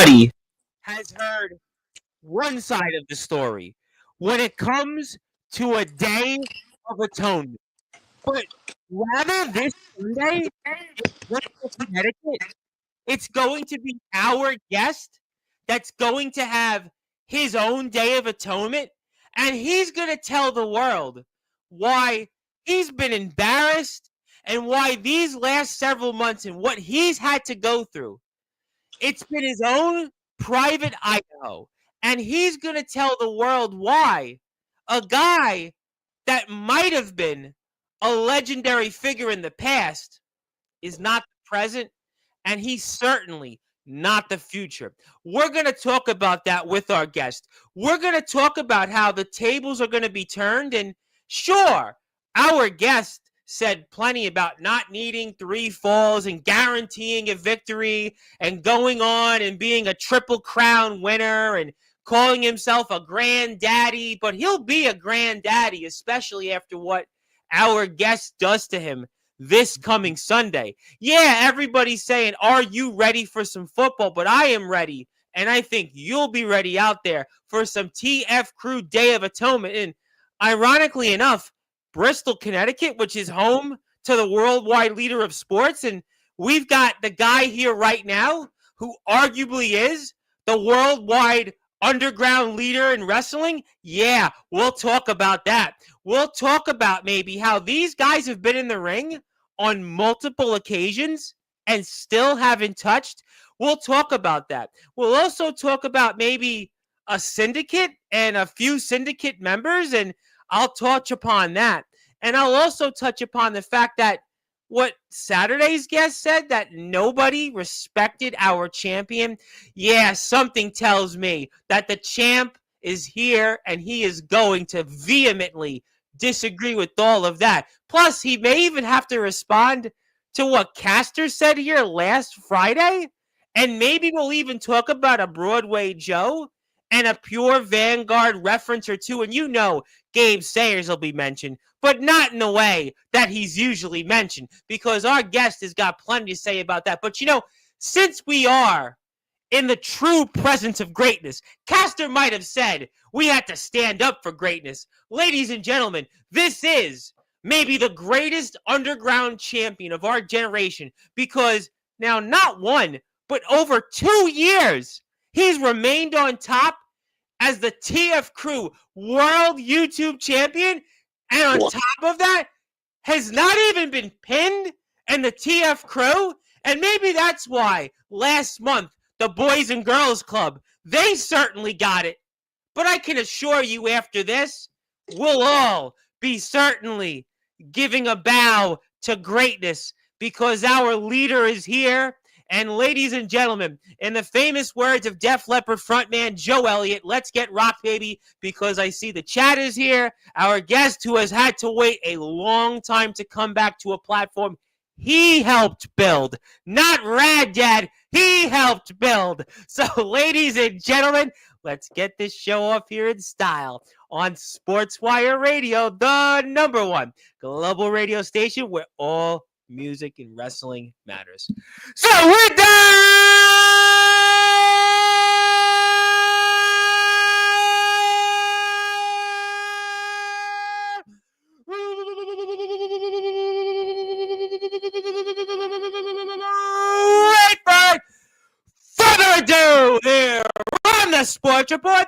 everybody has heard one side of the story when it comes to a day of atonement. But rather this Sunday in Bristol, Connecticut, it's going to be our guest that's going to have his own day of atonement, and he's going to tell the world why he's been embarrassed and why these last several months and what he's had to go through. It's been his own private Idaho, and he's going to tell the world why a guy that might have been a legendary figure in the past is not the present, and he's certainly not the future. We're going to talk about that with our guest. We're going to talk about how the tables are going to be turned, and sure, our guest said plenty about not needing 3 falls and guaranteeing a victory and going on and being a Triple Crown winner and calling himself a granddaddy, but he'll be a granddaddy, especially after what our guest does to him this coming Sunday. Yeah, everybody's saying, are you ready for some football? But I am ready, and I think you'll be ready out there for some TF Crew Day of Atonement. And ironically enough, Bristol, Connecticut, which is home to the worldwide leader of sports, and we've got the guy here right now who arguably is the worldwide underground leader in wrestling. Yeah, we'll talk about that. We'll talk about maybe how these guys have been in the ring on multiple occasions and still haven't touched. We'll talk about that. We'll also talk about maybe a syndicate and a few syndicate members, and I'll touch upon that. And I'll also touch upon the fact that what Saturday's guest said, that nobody respected our champion. Yeah, something tells me that the champ is here and he is going to vehemently disagree with all of that. Plus, he may even have to respond to what Castor said here last Friday. And maybe we'll even talk about a Broadway Joe and a pure Vanguard reference or two. And you know Gabe Sayers will be mentioned, but not in the way that he's usually mentioned, because our guest has got plenty to say about that. But, you know, since we are in the true presence of greatness, Castor might have said we had to stand up for greatness. Ladies and gentlemen, this is maybe the greatest underground champion of our generation, because now not one, but over 2 years, he's remained on top as the TF Crew World YouTube Champion, and on top of that, has not even been pinned in the TF Crew. And maybe that's why last month, the Boys and Girls Club, they certainly got it. But I can assure you after this, we'll all be certainly giving a bow to greatness, because our leader is here. And ladies and gentlemen, in the famous words of Def Leppard frontman Joe Elliott, let's get rock, baby, because I see the chat is here. Our guest, who has had to wait a long time to come back to a platform he helped build. Not Rad Dad, he helped build. So, ladies and gentlemen, let's get this show off here in style on Sportswire Radio, the #1 global radio station where all music and wrestling matters. So with that, without further ado, here on the Sports Report,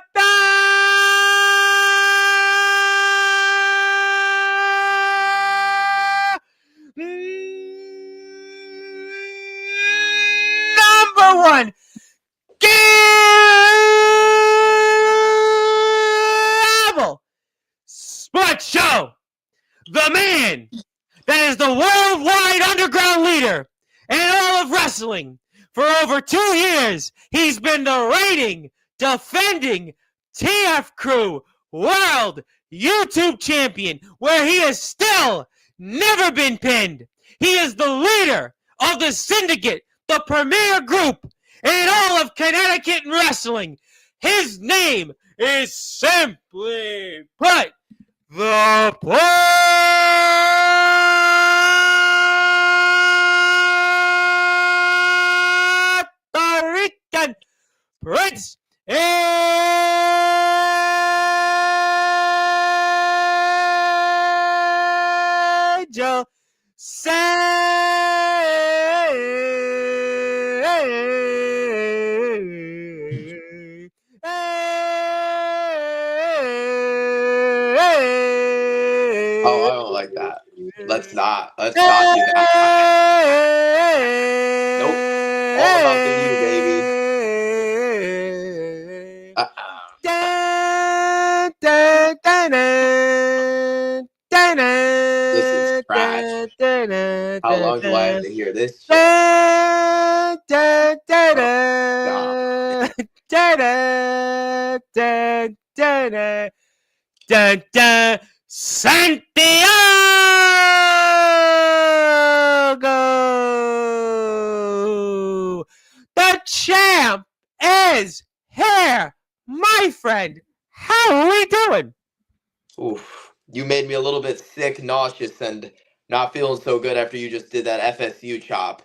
#1 Gavel Sports Show. The man that is the worldwide underground leader in all of wrestling. For over 2 years, he's been the reigning, defending TF Crew World YouTube Champion, where he has still never been pinned. He is the leader of the Syndicate, the premier group in all of Connecticut wrestling. His name is simply put, the Puerto Rican angel say. Oh, I don't like that. Let's not do that. Nope. All about the you, baby. This is trash. How long do I have to hear this shit? Santiago! The champ is here, my friend. How are we doing? Oof. You made me a little bit sick, nauseous, and not feeling so good after you just did that FSU chop.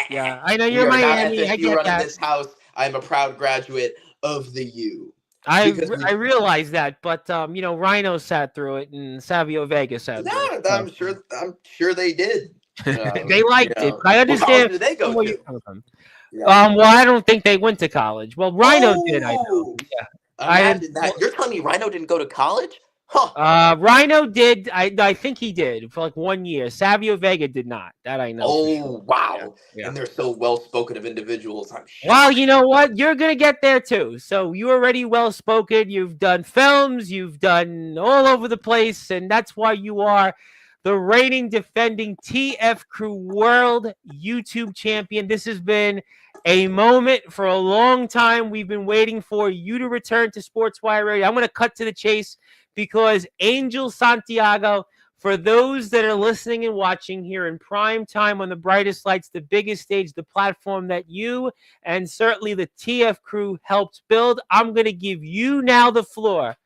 Yeah, I know We you're are Miami. not I FSU get running that. this house. I am a proud graduate of the U. I realize that, but Rhino sat through it and Savio Vega sat through it. I'm sure they did. They liked it. I What college understand did they go where to? you're coming from. Yeah. Well, I don't think they went to college. Well, Rhino did. I know. Yeah, Imagine that. You're telling me Rhino didn't go to college? Huh. Rhino did. I think he did for like 1 year. Savio Vega did not. That I know. Oh, for sure. wow. Yeah. And they're so well spoken of individuals. I'm shocked. Well, you know what? You're gonna get there too. So you're already well spoken. You've done films. You've done all over the place, and that's why you are the reigning, defending TF Crew World YouTube Champion. This has been a moment for a long time. We've been waiting for you to return to Sportswire Radio. I'm going to cut to the chase because Angel Santiago, for those that are listening and watching here in prime time on the brightest lights, the biggest stage, the platform that you and certainly the TF Crew helped build, I'm going to give you now the floor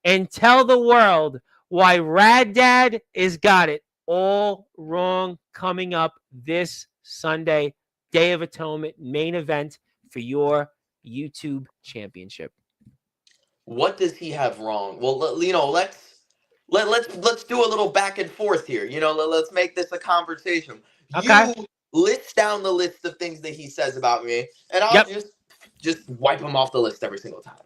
and tell the world why Rad Dad is got it all wrong coming up this Sunday, Day of Atonement, main event for your YouTube championship. What does he have wrong? Well, let's do a little back and forth here. Let's make this a conversation. Okay. You list down the list of things that he says about me, and I'll just wipe him off the list every single time.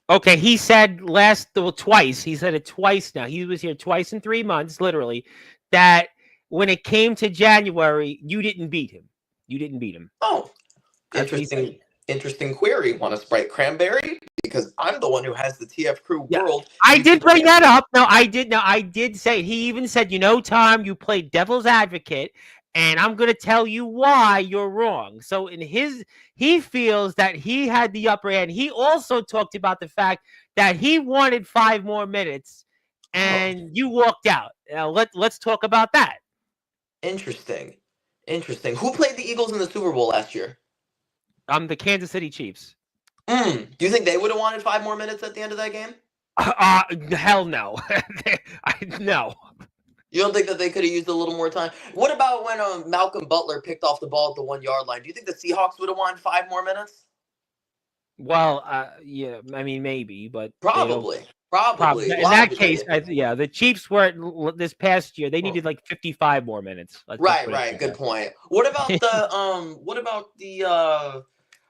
Okay, he said twice. He said it twice now. He was here twice in 3 months, literally, that when it came to January, you didn't beat him. You didn't beat him. Oh, interesting query. Want a Sprite Cranberry? Because I'm the one who has the TF Crew World. I did bring that up. No, I did. No, I did say it. He even said, Tom, you played devil's advocate, and I'm going to tell you why you're wrong. So he feels that he had the upper hand. He also talked about the fact that he wanted 5 more minutes, and you walked out. Now let's talk about that. Interesting. Who played the Eagles in the Super Bowl last year? The Kansas City Chiefs. Do you think they would have wanted 5 more minutes at the end of that game? Hell no. No. You don't think that they could have used a little more time? What about when Malcolm Butler picked off the ball at the 1-yard line? Do you think the Seahawks would have wanted 5 more minutes? Well, yeah, I mean, maybe, but probably. In that case, the Chiefs were this past year. They needed like 55 more minutes. Right. Good point. What about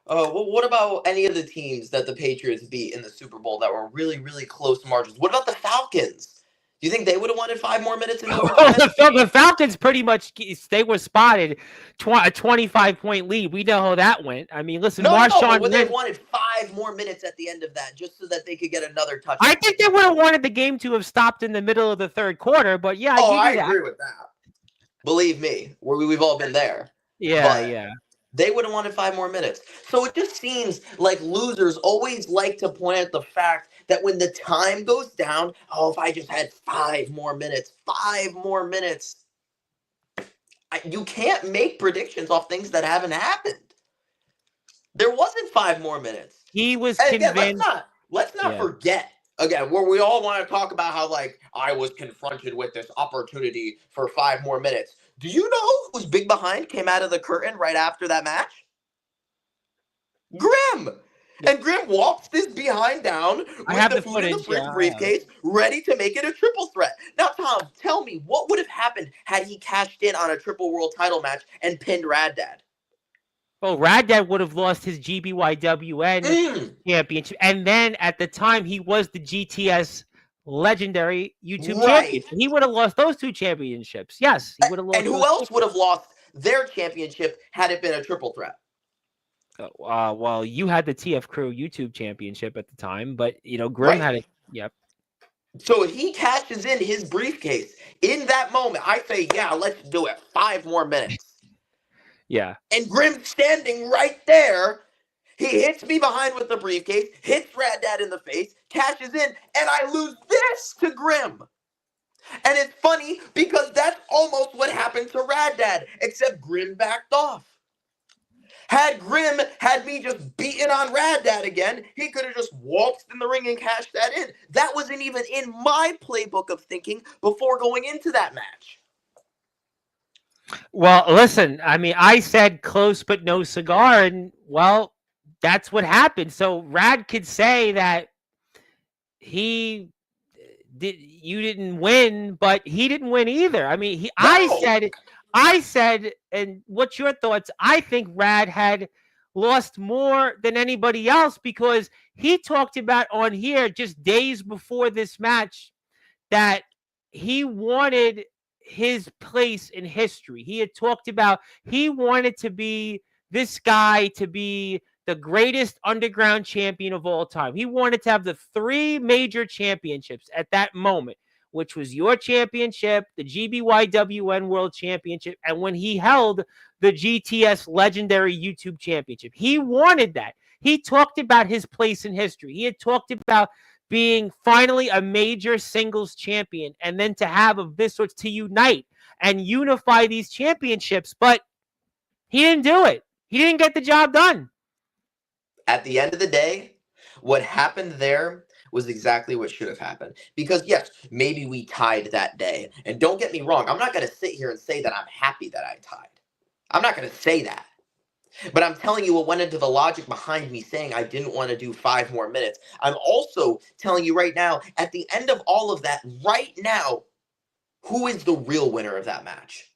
what about any of the teams that the Patriots beat in the Super Bowl that were really, really close margins? What about the Falcons? Do you think they would have wanted 5 more minutes in overtime? The Falcons pretty much, they were spotted a 25-point lead. We know how that went. I mean, listen, Marshawn. They wanted 5 more minutes at the end of that just so that they could get another touchdown. I think they would have wanted the game to have stopped in the middle of the third quarter, but yeah. I agree with that. Believe me, we've all been there. Yeah. They would have wanted 5 more minutes. So it just seems like losers always like to point at the fact that when the time goes down, if I just had 5 more minutes. You can't make predictions off things that haven't happened. There wasn't 5 more minutes. He was convinced. Again, let's not forget. Again, where we all want to talk about how, I was confronted with this opportunity for 5 more minutes. Do you know whose big behind came out of the curtain right after that match? Grim. Yep. And Grim walks this behind down I with have the the food in the footage. fridge Yeah, I have it. briefcase, ready to make it a triple threat. Now, Tom, tell me, what would have happened had he cashed in on a triple world title match and pinned Rad Dad? Well, Rad Dad would have lost his GBYWN championship, and then at the time he was the GTS legendary YouTube champion. Right. He would have lost those two championships. Yes, he would have And lost who those. else would have lost their championship had it been a triple threat? Well, you had the TF Crew YouTube championship at the time, but Grim Right. had it. Yep. So if he cashes in his briefcase in that moment, I say, yeah, let's do it. 5 more minutes. Yeah. And Grim's standing right there. He hits me behind with the briefcase, hits Rad Dad in the face, cashes in, and I lose this to Grim. And it's funny because that's almost what happened to Rad Dad, except Grim backed off. Had Grim had me just beating on Rad Dad again, he could have just waltzed in the ring and cashed that in. That wasn't even in my playbook of thinking before going into that match. Well, listen, I mean, I said close but no cigar, and well, that's what happened. So Rad could say that you didn't win, but he didn't win either. I mean, No. I said, and what's your thoughts? I think Rad had lost more than anybody else because he talked about on here just days before this match that he wanted his place in history. He had talked about he wanted to be this guy to be the greatest underground champion of all time. He wanted to have the 3 major championships at that moment, which was your championship, the GBYWN World Championship, and when he held the GTS Legendary YouTube Championship. He wanted that. He talked about his place in history. He had talked about being finally a major singles champion, and then to have of this sort to unite and unify these championships, but he didn't do it. He didn't get the job done. At the end of the day, what happened there was exactly what should have happened. Because yes, maybe we tied that day. And don't get me wrong, I'm not going to sit here and say that I'm happy that I tied. I'm not going to say that. But I'm telling you what went into the logic behind me saying I didn't want to do 5 more minutes. I'm also telling you right now, at the end of all of that, right now, who is the real winner of that match?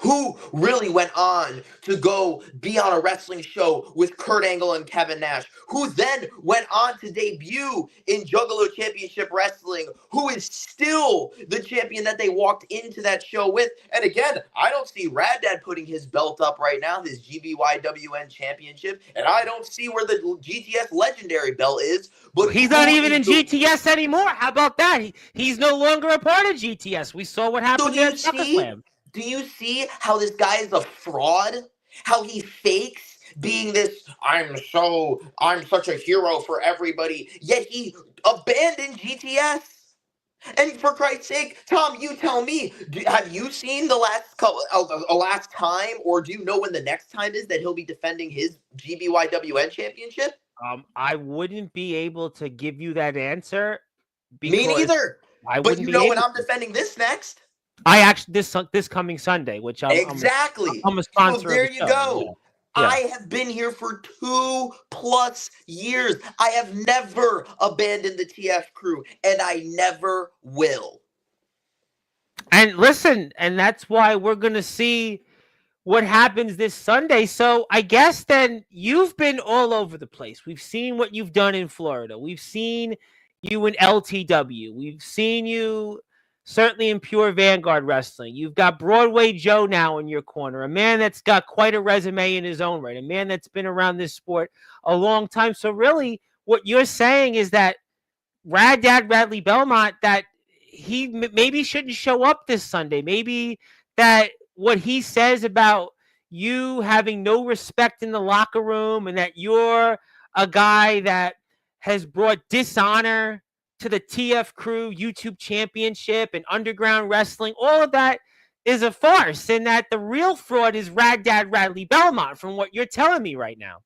Who really went on to go be on a wrestling show with Kurt Angle and Kevin Nash? Who then went on to debut in Juggalo Championship Wrestling? Who is still the champion that they walked into that show with? And again, I don't see Rad Dad putting his belt up right now, his GBYWN Championship, and I don't see where the GTS Legendary belt is. But he's not even in GTS anymore. How about that? He's no longer a part of GTS. We saw what happened there at SummerSlam. Do you see how this guy is a fraud? How he fakes being this, I'm such a hero for everybody, yet he abandoned GTS. And for Christ's sake, Tom, you tell me, have you seen the last time, or do you know when the next time is that he'll be defending his GBYWN championship? I wouldn't be able to give you that answer. Me neither. But you know when I'm defending this next. I actually this coming Sunday, which I'm exactly. I'm a sponsor. So there you go. Yeah. I have been here for 2+ years. I have never abandoned the TF Crew, and I never will. And listen, and that's why we're gonna see what happens this Sunday. So I guess then you've been all over the place. We've seen what you've done in Florida. We've seen you in LTW. We've seen you certainly in Pure Vanguard Wrestling. You've got Broadway Joe now in your corner, a man that's got quite a resume in his own right, a man that's been around this sport a long time. So really what you're saying is that Rad Dad Bradley Belmont, that he maybe shouldn't show up this Sunday. Maybe that what he says about you having no respect in the locker room and that you're a guy that has brought dishonor to the TF Crew YouTube Championship and underground wrestling, all of that is a farce, and that the real fraud is Rad Dad Bradley Belmont, from what you're telling me right now.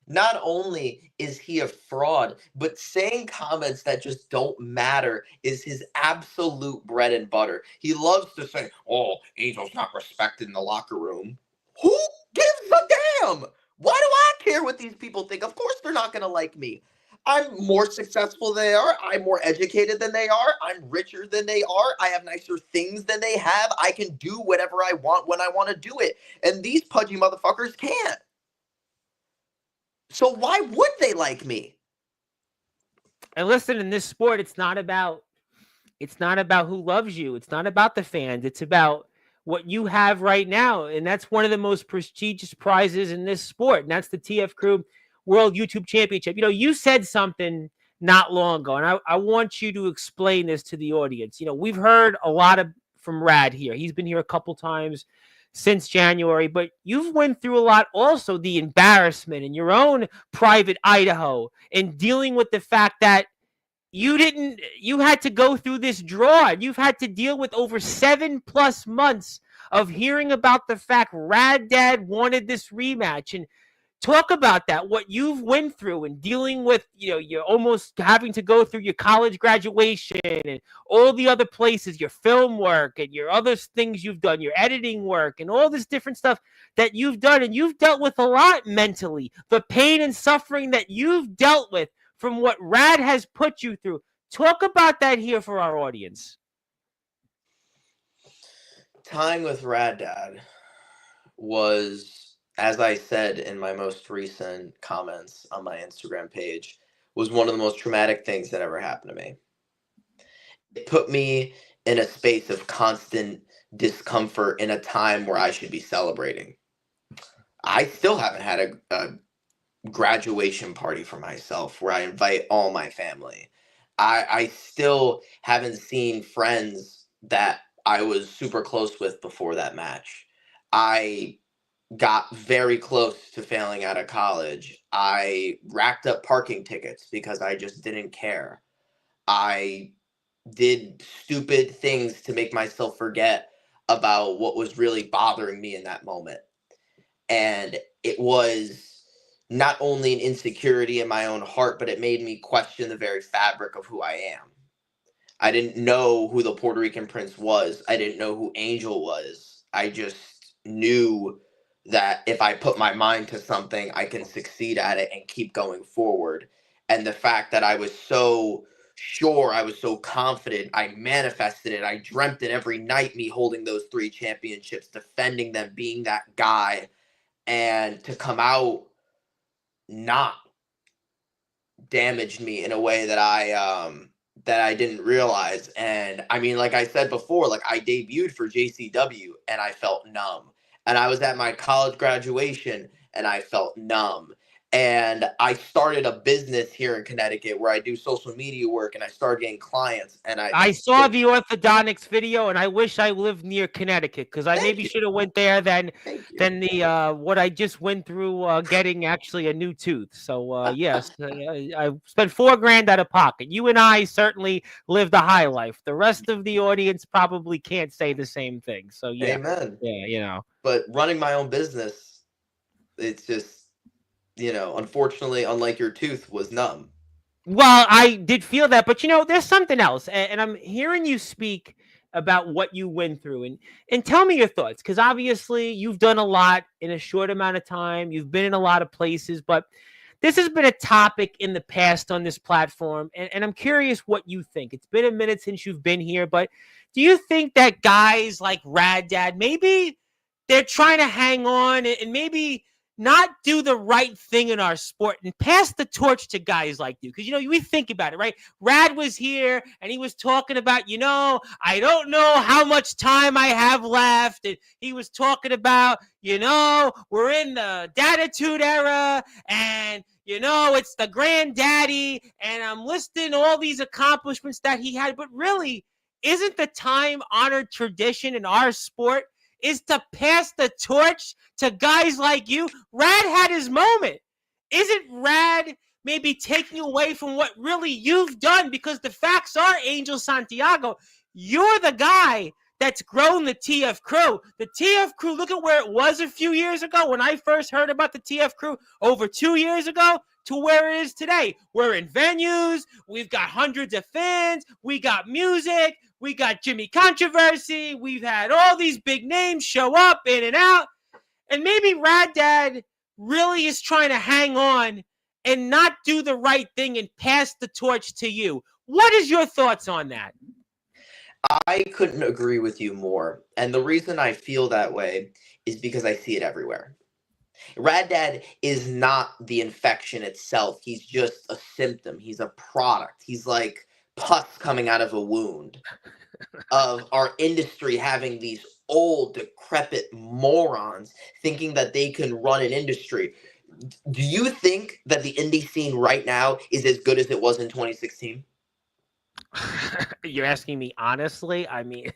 Not only is he a fraud, but saying comments that just don't matter is his absolute bread and butter. He loves to say, oh, Angel's not respected in the locker room. Who gives a damn? Why do I care what these people think? Of course they're not going to like me. I'm more successful than they are. I'm more educated than they are. I'm richer than they are. I have nicer things than they have. I can do whatever I want when I want to do it. And these pudgy motherfuckers can't. So why would they like me? And listen, in this sport, it's not about who loves you. It's not about the fans. It's about what you have right now. And that's one of the most prestigious prizes in this sport. And that's the TF Crew World YouTube Championship. You know, you said something not long ago, and I want you to explain this to the audience. You know, we've heard a lot from Rad here. He's been here a couple times since January, but you've went through a lot also, the embarrassment in your own private Idaho and dealing with the fact that you had to go through this draw. You've had to deal with over 7+ months of hearing about the fact Rad Dad wanted this rematch. And talk about that, what you've went through and dealing with, you know, you're almost having to go through your college graduation and all the other places, your film work and your other things you've done, your editing work and all this different stuff that you've done. And you've dealt with a lot mentally, the pain and suffering that you've dealt with from what Rad has put you through. Talk about that here for our audience. Time with Rad Dad was, as I said in my most recent comments on my Instagram page, was one of the most traumatic things that ever happened to me. It put me in a space of constant discomfort in a time where I should be celebrating. I still haven't had a graduation party for myself where I invite all my family. I still haven't seen friends that I was super close with before that match. I got very close to failing out of college. I racked up parking tickets because I just didn't care. I did stupid things to make myself forget about what was really bothering me in that moment. And it was not only an insecurity in my own heart, but it made me question the very fabric of who I am. I didn't know who the Puerto Rican prince was. I didn't know who Angel was. I just knew that if I put my mind to something, I can succeed at it and keep going forward. And the fact that I was so sure, I was so confident, I manifested it. I dreamt it every night, me holding those 3 championships, defending them, being that guy. And to come out not damaged me in a way that I didn't realize. And I mean, like I said before, like I debuted for JCW and I felt numb. And I was at my college graduation and I felt numb. And I started a business here in Connecticut where I do social media work and I started getting clients. And I saw the orthodontics video, and I wish I lived near Connecticut because I maybe should have went there than the what I just went through getting actually a new tooth. So yes, I spent $4,000 out of pocket. You and I certainly lived a high life. The rest of the audience probably can't say the same thing. So yeah, amen. Yeah, you know. But running my own business, it's just, you know, unfortunately, unlike your tooth, was numb. Well, I did feel that, but you know, there's something else, and I'm hearing you speak about what you went through, and tell me your thoughts, because obviously you've done a lot in a short amount of time. You've been in a lot of places, but this has been a topic in the past on this platform, and I'm curious what you think. It's been a minute since you've been here, but do you think that guys like Rad Dad, maybe they're trying to hang on and maybe not do the right thing in our sport and pass the torch to guys like you? Because, you know, we think about it, right? Rad was here and he was talking about, you know, I don't know how much time I have left. And he was talking about, you know, we're in the Datitude era and, you know, it's the granddaddy. And I'm listing all these accomplishments that he had. But really, isn't the time-honored tradition in our sport is to pass the torch to guys like you? Rad had his moment. Isn't Rad maybe taking away from what really you've done? Because the facts are, Angel Santiago, you're the guy that's grown the TF Crew. The TF Crew, look at where it was a few years ago when I first heard about the TF Crew over 2 years ago to where it is today. We're in venues. We've got hundreds of fans. We got music. We got Jimmy Controversy. We've had all these big names show up in and out. And maybe Rad Dad really is trying to hang on and not do the right thing and pass the torch to you. What is your thoughts on that? I couldn't agree with you more. And the reason I feel that way is because I see it everywhere. Rad Dad is not the infection itself. He's just a symptom. He's a product. He's like pus coming out of a wound of our industry having these old, decrepit morons thinking that they can run an industry. Do you think that the indie scene right now is as good as it was in 2016? You're asking me honestly? I mean,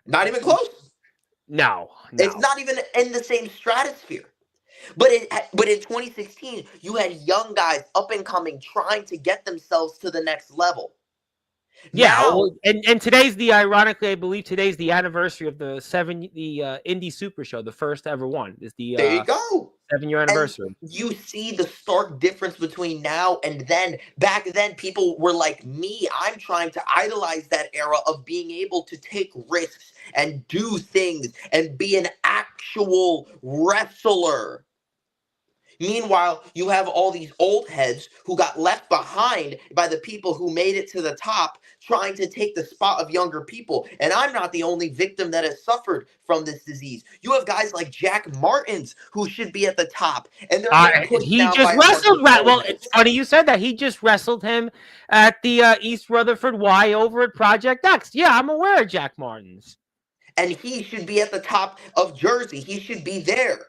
Not even close. no. It's not even in the same stratosphere. But in 2016, you had young guys up and coming trying to get themselves to the next level. Yeah, Now, well, and today's ironically, I believe today's the anniversary of the Indie Super Show, the first ever one. Is the there you go. 7-year And anniversary. you see the stark difference between now and then. Back then, people were like me. I'm trying to idolize that era of being able to take risks and do things and be an actual wrestler. Meanwhile, you have all these old heads who got left behind by the people who made it to the top trying to take the spot of younger people. And I'm not the only victim that has suffered from this disease. You have guys like Jack Martins who should be at the top, and they're getting pushed He down just by a bunch wrestled. of old Well, heads. it's funny you said that. He just wrestled him at the East Rutherford Y over at Project X. Yeah, I'm aware of Jack Martins. And he should be at the top of Jersey. He should be there.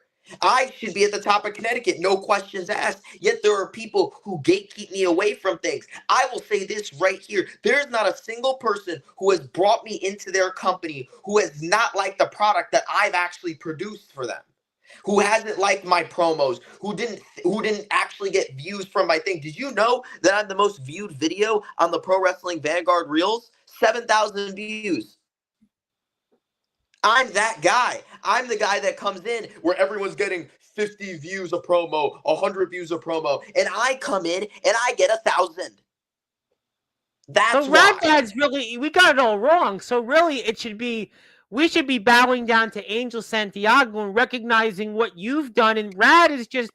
I should be at the top of Connecticut, no questions asked. Yet there are people who gatekeep me away from things. I will say this right here. There's not a single person who has brought me into their company who has not liked the product that I've actually produced for them. Who hasn't liked my promos, who didn't actually get views from my thing. Did you know that I'm the most viewed video on the Pro Wrestling Vanguard Reels? 7,000 views. I'm that guy. I'm the guy that comes in where everyone's getting 50 views a promo, 100 views a promo, and I come in and I get 1,000. That's So why. Rad Dad's really, we got it all wrong. So really, we should be bowing down to Angel Santiago and recognizing what you've done. And Rad is just,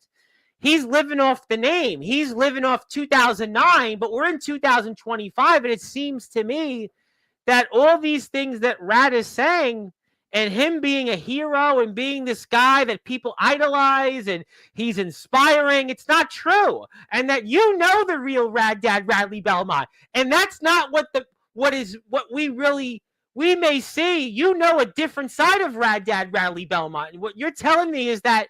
he's living off the name. He's living off 2009, but we're in 2025, and it seems to me that all these things that Rad is saying and him being a hero and being this guy that people idolize and he's inspiring, it's not true. And that you know the real Rad Dad Radley Belmont. And that's not what we may see. You know a different side of Rad Dad Radley Belmont. And what you're telling me is that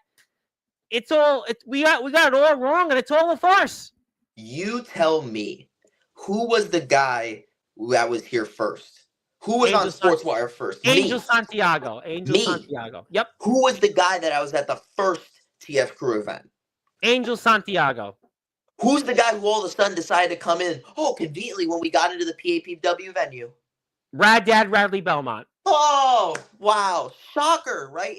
we got it all wrong and it's all a farce. You tell me, who was the guy that was here first? Who was on Sportzwire first? Angel Me. Santiago. Me. Santiago. Yep. Who was the guy that I was at the first TF Crew event? Angel Santiago. Who's the guy who all of a sudden decided to come in, conveniently when we got into the PAPW venue? Rad Dad Radley Belmont. Oh, wow. Shocker, right?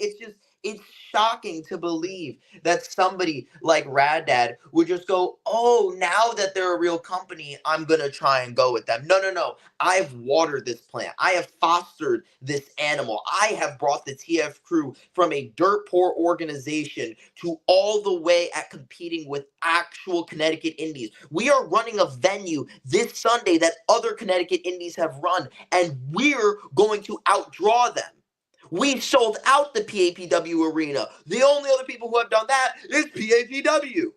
It's shocking to believe that somebody like Rad Dad would just go, oh, now that they're a real company, I'm going to try and go with them. No. I've watered this plant. I have fostered this animal. I have brought the TF Crew from a dirt poor organization to all the way at competing with actual Connecticut indies. We are running a venue this Sunday that other Connecticut indies have run, and we're going to outdraw them. We sold out the PAPW arena. The only other people who have done that is PAPW.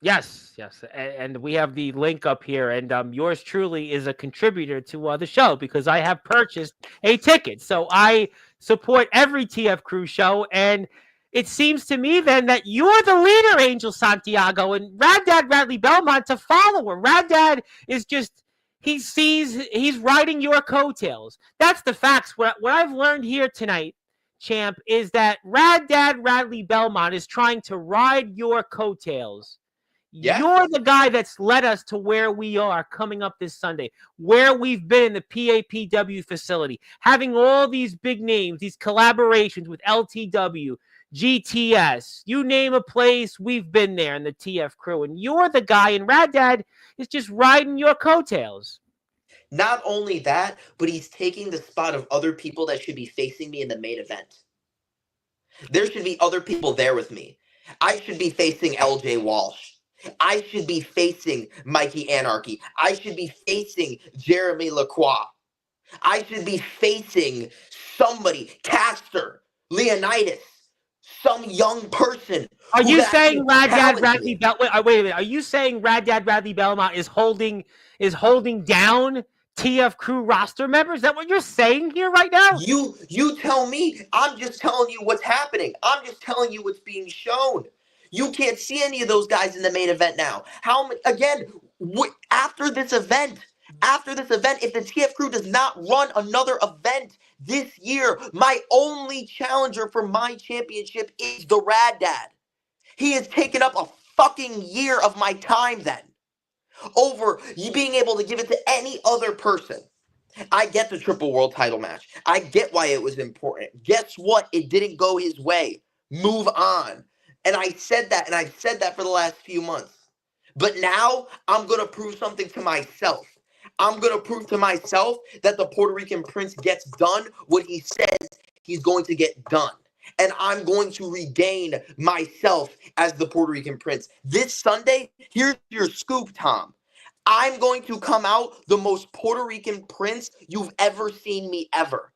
Yes. And we have the link up here. And yours truly is a contributor to the show because I have purchased a ticket. So I support every TF Crew show. And it seems to me then that you're the leader, Angel Santiago, and Rad Dad Radley Belmont's a follower. Rad Dad is just... he's riding your coattails. That's the facts. What I've learned here tonight, champ, is that Rad Dad Radley Belmont is trying to ride your coattails. Yeah. You're the guy that's led us to where we are coming up this Sunday, where we've been in the PAPW facility, having all these big names, these collaborations with LTW, GTS, you name a place, we've been there in the TF Crew. And you're the guy, and Rad Dad is just riding your coattails. Not only that, but he's taking the spot of other people that should be facing me in the main event. There should be other people there with me. I should be facing LJ Walsh. I should be facing Mikey Anarchy. I should be facing Jeremy Lacroix. I should be facing somebody, Caster, Leonidas, some young person Are who's you actually saying Rad Dad Bradley talented. wait a minute. Are you saying Rad Dad Bradley Belmont is holding down TF Crew roster members? Is that what you're saying here right now? You tell me. I'm just telling you what's happening. I'm just telling you what's being shown. You can't see any of those guys in the main event now. Again, after this event, if the TF Crew does not run another event this year, my only challenger for my championship is the Rad Dad. He has taken up a fucking year of my time then over you being able to give it to any other person. I get the triple world title match. I get why it was important. Guess what? It didn't go his way. Move on. And I said that, and I've said that for the last few months. But now I'm going to prove something to myself. I'm going to prove to myself that the Puerto Rican Prince gets done what he says he's going to get done. And I'm going to regain myself as the Puerto Rican Prince. This Sunday, here's your scoop, Tom. I'm going to come out the most Puerto Rican Prince you've ever seen me ever.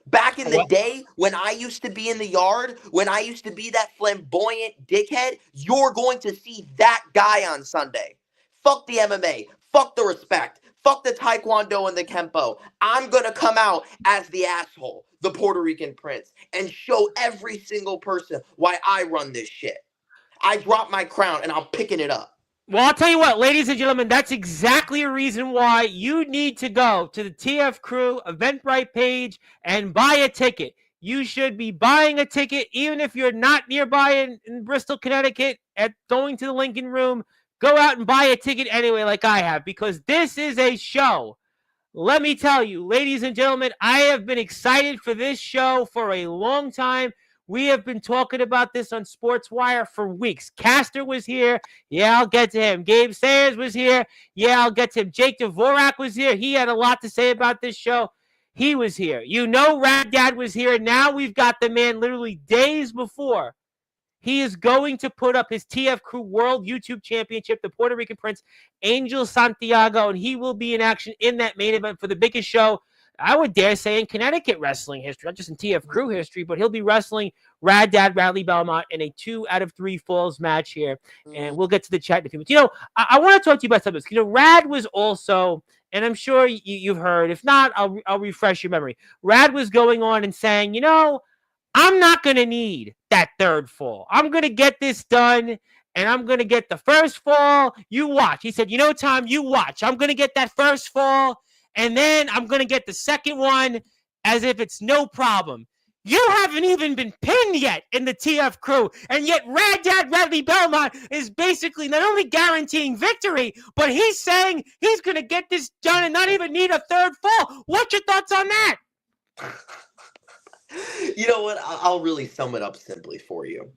Back in the day, when I used to be in the yard, when I used to be that flamboyant dickhead, you're going to see that guy on Sunday. Fuck the MMA. Fuck the respect. Fuck the Taekwondo and the Kempo. I'm going to come out as the asshole, the Puerto Rican Prince, and show every single person why I run this shit. I drop my crown and I'm picking it up. Well, I'll tell you what, ladies and gentlemen, that's exactly a reason why you need to go to the TF Crew Eventbrite page and buy a ticket. You should be buying a ticket, even if you're not nearby in Bristol, Connecticut, at going to the Lincoln Room. Go out and buy a ticket anyway, like I have, because this is a show. Let me tell you, ladies and gentlemen, I have been excited for this show for a long time. We have been talking about this on Sportswire for weeks. Caster was here. Yeah, I'll get to him. Gabe Sayers was here. Yeah, I'll get to him. Jake Dvorak was here. He had a lot to say about this show. He was here. You know Rad Dad was here. Now we've got the man literally days before. He is going to put up his TF Crew World YouTube Championship, the Puerto Rican Prince, Angel Santiago, and he will be in action in that main event for the biggest show, I would dare say, in Connecticut wrestling history, not just in TF Crew history, but he'll be wrestling Rad Dad Bradley Belmont in a 2 out of 3 falls match here. And we'll get to the chat in a few minutes. You know, I want to talk to you about something. You know, Rad was also, and I'm sure you've heard, if not, I'll refresh your memory. Rad was going on and saying, you know, I'm not going to need that third fall. I'm going to get this done, and I'm going to get the first fall. You watch. He said, you know, Tom, you watch. I'm going to get that first fall, and then I'm going to get the second one as if it's no problem. You haven't even been pinned yet in the TF Crew, and yet Rad Dad Bradley Belmont is basically not only guaranteeing victory, but he's saying he's going to get this done and not even need a third fall. What's your thoughts on that? You know what? I'll really sum it up simply for you.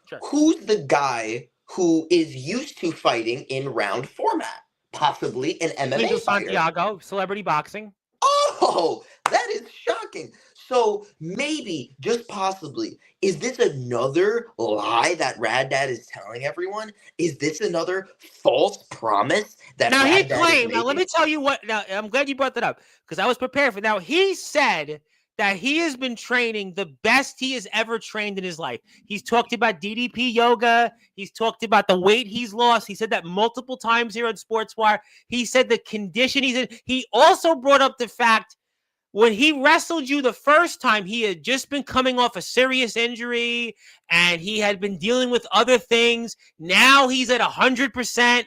Sure. Who's the guy who is used to fighting in round format? Possibly an MMA Angel fighter. Santiago, celebrity boxing. Oh, that is shocking. So maybe, just possibly, is this another lie that Rad Dad is telling everyone? Is this another false promise that now Rad he Dad claimed? is Now let me tell you what. Now I'm glad you brought that up because I was prepared for. Now he said that he has been training the best he has ever trained in his life. He's talked about DDP yoga. He's talked about the weight he's lost. He said that multiple times here on Sportswire. He said the condition he's in. He also brought up the fact when he wrestled you the first time, he had just been coming off a serious injury and he had been dealing with other things. Now he's at 100%.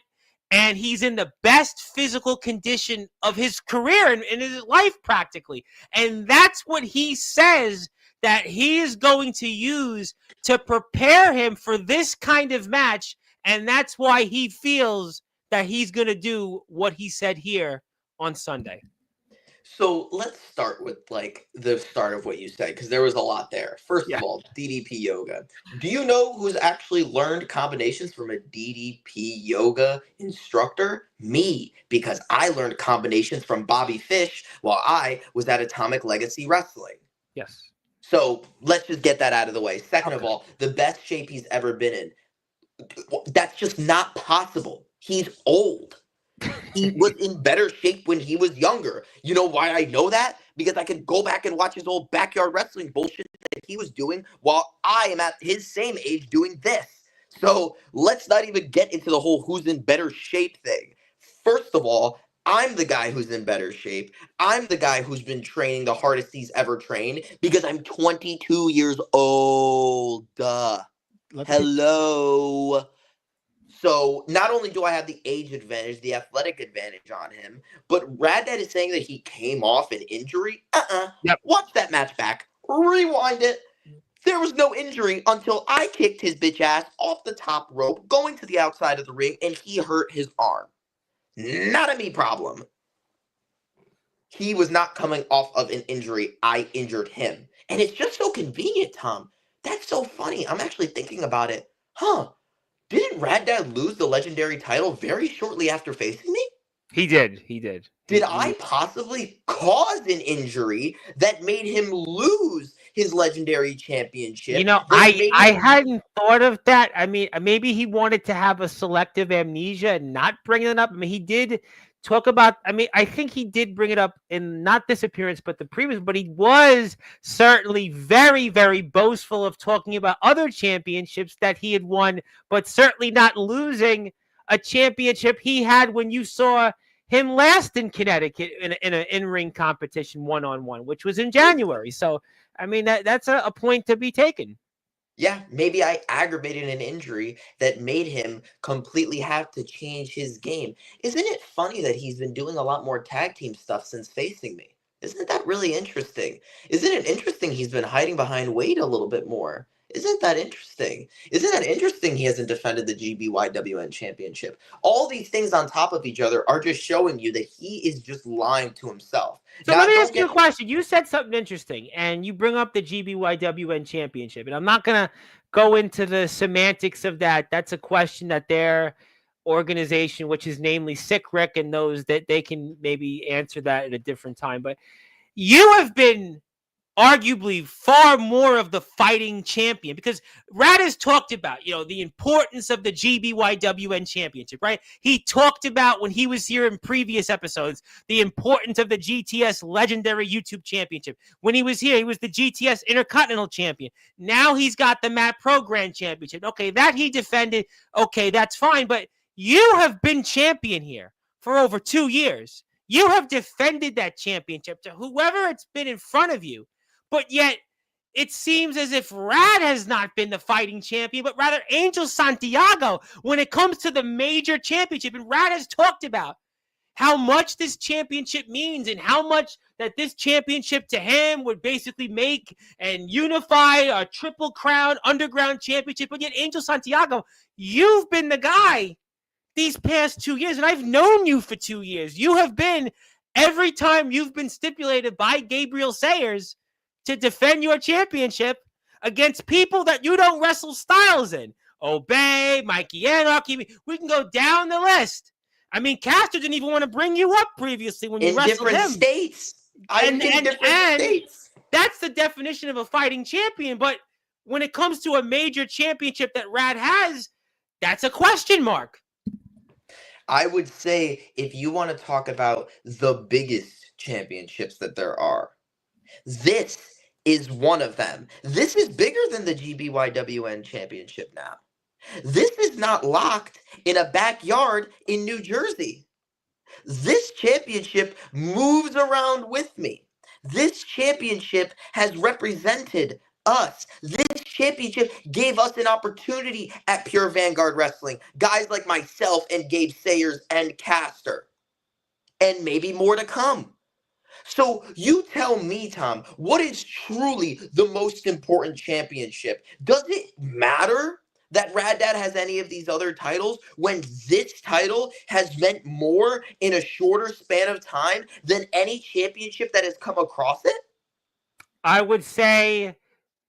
And he's in the best physical condition of his career and in his life, practically. And that's what he says that he is going to use to prepare him for this kind of match. And that's why he feels that he's going to do what he said here on Sunday. So let's start with like the start of what you said, because there was a lot there. First of all, DDP yoga. Do you know who's actually learned combinations from a DDP yoga instructor? Me, because I learned combinations from Bobby Fish while I was at Atomic Legacy Wrestling. Yes. So let's just get that out of the way. Second of Okay. all, the best shape he's ever been in. That's just not possible. He's old. He was in better shape when he was younger. You know why I know that? Because I can go back and watch his old backyard wrestling bullshit that he was doing while I am at his same age doing this. So let's not even get into the whole who's in better shape thing. First of all, I'm the guy who's in better shape. I'm the guy who's been training the hardest he's ever trained because I'm 22 years old. Hello. So not only do I have the age advantage, the athletic advantage on him, but Rad Dad is saying that he came off an injury. Yep. Watch that match back. Rewind it. There was no injury until I kicked his bitch ass off the top rope, going to the outside of the ring, and he hurt his arm. Not a me problem. He was not coming off of an injury. I injured him. And it's just so convenient, Tom. That's so funny. I'm actually thinking about it. Didn't Rad Dad lose the legendary title very shortly after facing me? He did. He did. Did I possibly cause an injury that made him lose his legendary championship? You know, I hadn't thought of that. I mean, maybe he wanted to have a selective amnesia and not bring it up. I mean, he did talk about, I mean, I think he did bring it up in not this appearance, but the previous, but he was certainly very, very boastful of talking about other championships that he had won, but certainly not losing a championship he had when you saw him last in Connecticut in an in-ring competition one-on-one, which was in January. So, I mean, that's a point to be taken. Yeah, maybe I aggravated an injury that made him completely have to change his game. Isn't it funny that he's been doing a lot more tag team stuff since facing me? Isn't that really interesting? Isn't it interesting he's been hiding behind Wade a little bit more? Isn't that interesting? Isn't that interesting he hasn't defended the GBYWN championship? All these things on top of each other are just showing you that he is just lying to himself. So let me ask you a question. You said something interesting, and you bring up the GBYWN championship, and I'm not going to go into the semantics of that. That's a question that their organization, which is namely Sick Rick, and knows that they can maybe answer that at a different time. But you have been arguably far more of the fighting champion, because Rad has talked about, you know, the importance of the GBYWN championship, right? He talked about when he was here in previous episodes, the importance of the GTS legendary YouTube championship. When he was here, he was the GTS Intercontinental champion. Now he's got the Matt Pro Grand championship. Okay, that he defended. Okay, that's fine. But you have been champion here for over 2 years. You have defended that championship to whoever it's been in front of you. But yet, it seems as if Rad has not been the fighting champion, but rather Angel Santiago when it comes to the major championship. And Rad has talked about how much this championship means and how much that this championship to him would basically make and unify a Triple Crown Underground championship. But yet, Angel Santiago, you've been the guy these past 2 years, and I've known you for 2 years. You have been, every time you've been stipulated by Gabriel Sayers to defend your championship against people that you don't wrestle styles in. Obey, Mikey Anarchy. We can go down the list. I mean, Castro didn't even want to bring you up previously when you wrestled him. In different states. In different states. That's the definition of a fighting champion. But when it comes to a major championship that Rad has, that's a question mark. I would say if you want to talk about the biggest championships that there are, this is one of them. This is bigger than the GBYWN championship now. This is not locked in a backyard in New Jersey. This championship moves around with me. This championship has represented us. This championship gave us an opportunity at Pure Vanguard Wrestling. Guys like myself and Gabe Sayers and Caster. And maybe more to come. So you tell me, Tom, what is truly the most important championship? Does it matter that Rad Dad has any of these other titles when this title has meant more in a shorter span of time than any championship that has come across it? I would say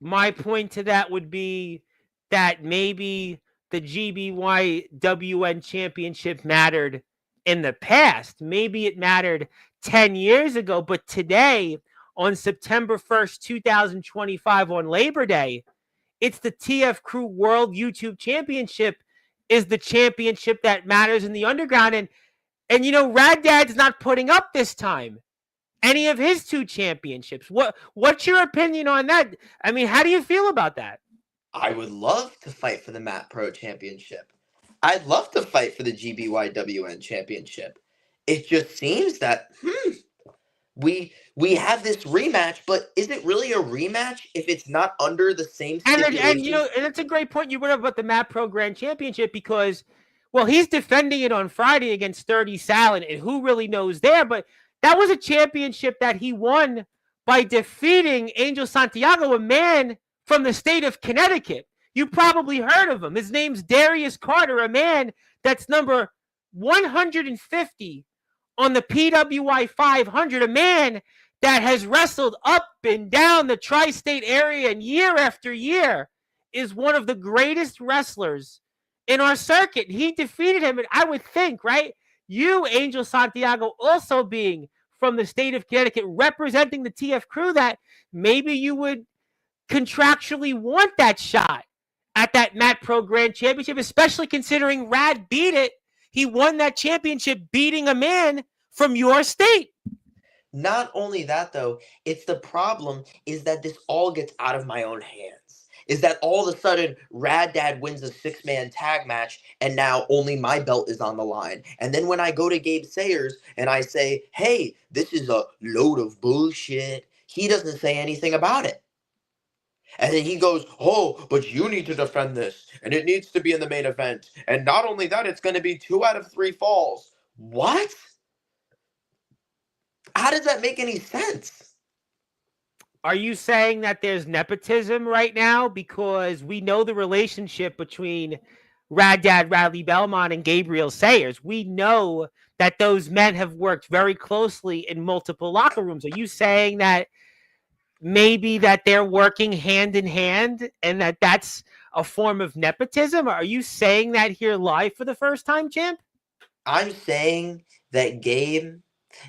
my point to that would be that maybe the GBYWN championship mattered in the past. Maybe it mattered 10 years ago, but today, on September 1st, 2025 on Labor Day. It's the TF Crew World YouTube Championship is the championship that matters in the underground. And you know, Rad Dad's not putting up this time any of his 2 championships. What's your opinion on that? I mean, how do you feel about that? I would love to fight for the Mat Pro Championship. I'd love to fight for the GBYWN Championship. It just seems that we have this rematch, but is it really a rematch if it's not under the same stipulations? And you know, and that's a great point you brought up about the Mat Pro Grand Championship because, well, he's defending it on Friday against 30 Salad, and who really knows there? But that was a championship that he won by defeating Angel Santiago, a man from the state of Connecticut. You probably heard of him. His name's Darius Carter, a man that's number 150 on the PWI 500, a man that has wrestled up and down the tri-state area and year after year is one of the greatest wrestlers in our circuit. He defeated him, and I would think, right, you, Angel Santiago, also being from the state of Connecticut, representing the TF Crew, that maybe you would contractually want that shot at that Mat Pro Grand Championship, especially considering Rad beat it. He won that championship beating a man from your state. Not only that, though, it's the problem is that this all gets out of my own hands. Is that all of a sudden Rad Dad wins a 6-man tag match and now only my belt is on the line. And then when I go to Gabe Sayers and I say, hey, this is a load of bullshit, he doesn't say anything about it. And then he goes, oh, but you need to defend this, and it needs to be in the main event. And not only that, it's going to be 2 out of 3 falls. What? How does that make any sense? Are you saying that there's nepotism right now? Because we know the relationship between Rad Dad Radley Belmont and Gabriel Sayers. We know that those men have worked very closely in multiple locker rooms. Are you saying that maybe that they're working hand in hand and that that's a form of nepotism? Are you saying that here live for the first time, champ? I'm saying that Gabe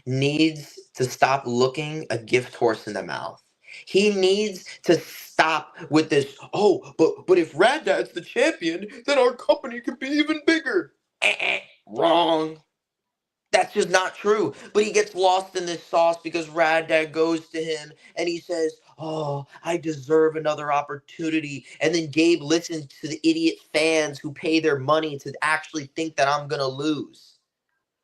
needs to stop looking a gift horse in the mouth. He needs to stop with this, oh, but if Rad Dad's the champion, then our company could be even bigger. Wrong. That's just not true. But he gets lost in this sauce because Rad Dad goes to him and he says, oh, I deserve another opportunity. And then Gabe listens to the idiot fans who pay their money to actually think that I'm going to lose.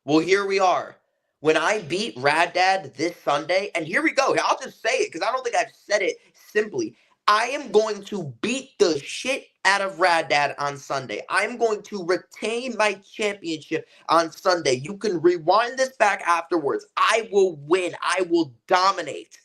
Well, here we are. When I beat Rad Dad this Sunday, and here we go. I'll just say it because I don't think I've said it simply. I am going to beat the shit out of Rad Dad on Sunday. I'm going to retain my championship on Sunday. You can rewind this back afterwards. I will win. I will dominate.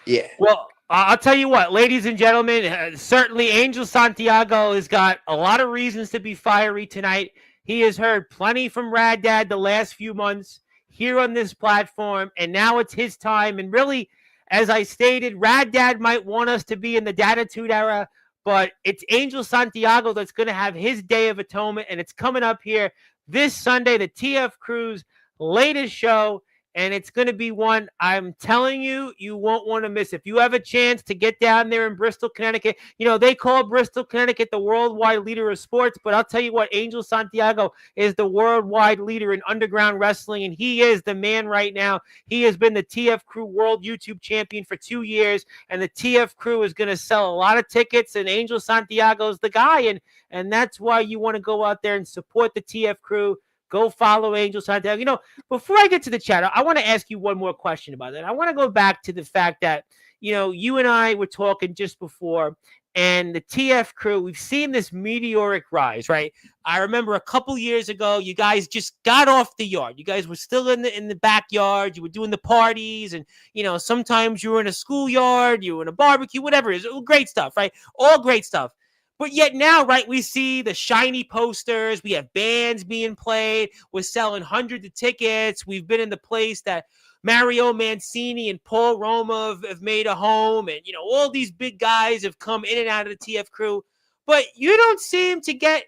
Yeah. Well, I'll tell you what, ladies and gentlemen, certainly Angel Santiago has got a lot of reasons to be fiery tonight. He has heard plenty from Rad Dad the last few months here on this platform, and now it's his time. And really, as I stated, Rad Dad might want us to be in the Datitude era, but it's Angel Santiago that's going to have his Day of Atonement, and it's coming up here this Sunday, the TF Crew's latest show. And it's going to be one, I'm telling you, you won't want to miss. If you have a chance to get down there in Bristol, Connecticut, you know, they call Bristol, Connecticut the worldwide leader of sports. But I'll tell you what, Angel Santiago is the worldwide leader in underground wrestling. And he is the man right now. He has been the TF Crew World YouTube Champion for 2 years. And the TF Crew is going to sell a lot of tickets. And Angel Santiago is the guy. And that's why you want to go out there and support the TF Crew. Go follow Angel Santiago. You know, before I get to the chat, I want to ask you one more question about that. I want to go back to the fact that, you know, you and I were talking just before, and the TF Crew, we've seen this meteoric rise, right? I remember a couple years ago, you guys just got off the yard. You guys were still in the backyard. You were doing the parties, and, you know, sometimes you were in a schoolyard, you were in a barbecue, whatever it is. Great stuff, right? All great stuff. But yet now, right, we see the shiny posters. We have bands being played. We're selling hundreds of tickets. We've been in the place that Mario Mancini and Paul Roma have made a home. And, you know, all these big guys have come in and out of the TF Crew. But you don't seem to get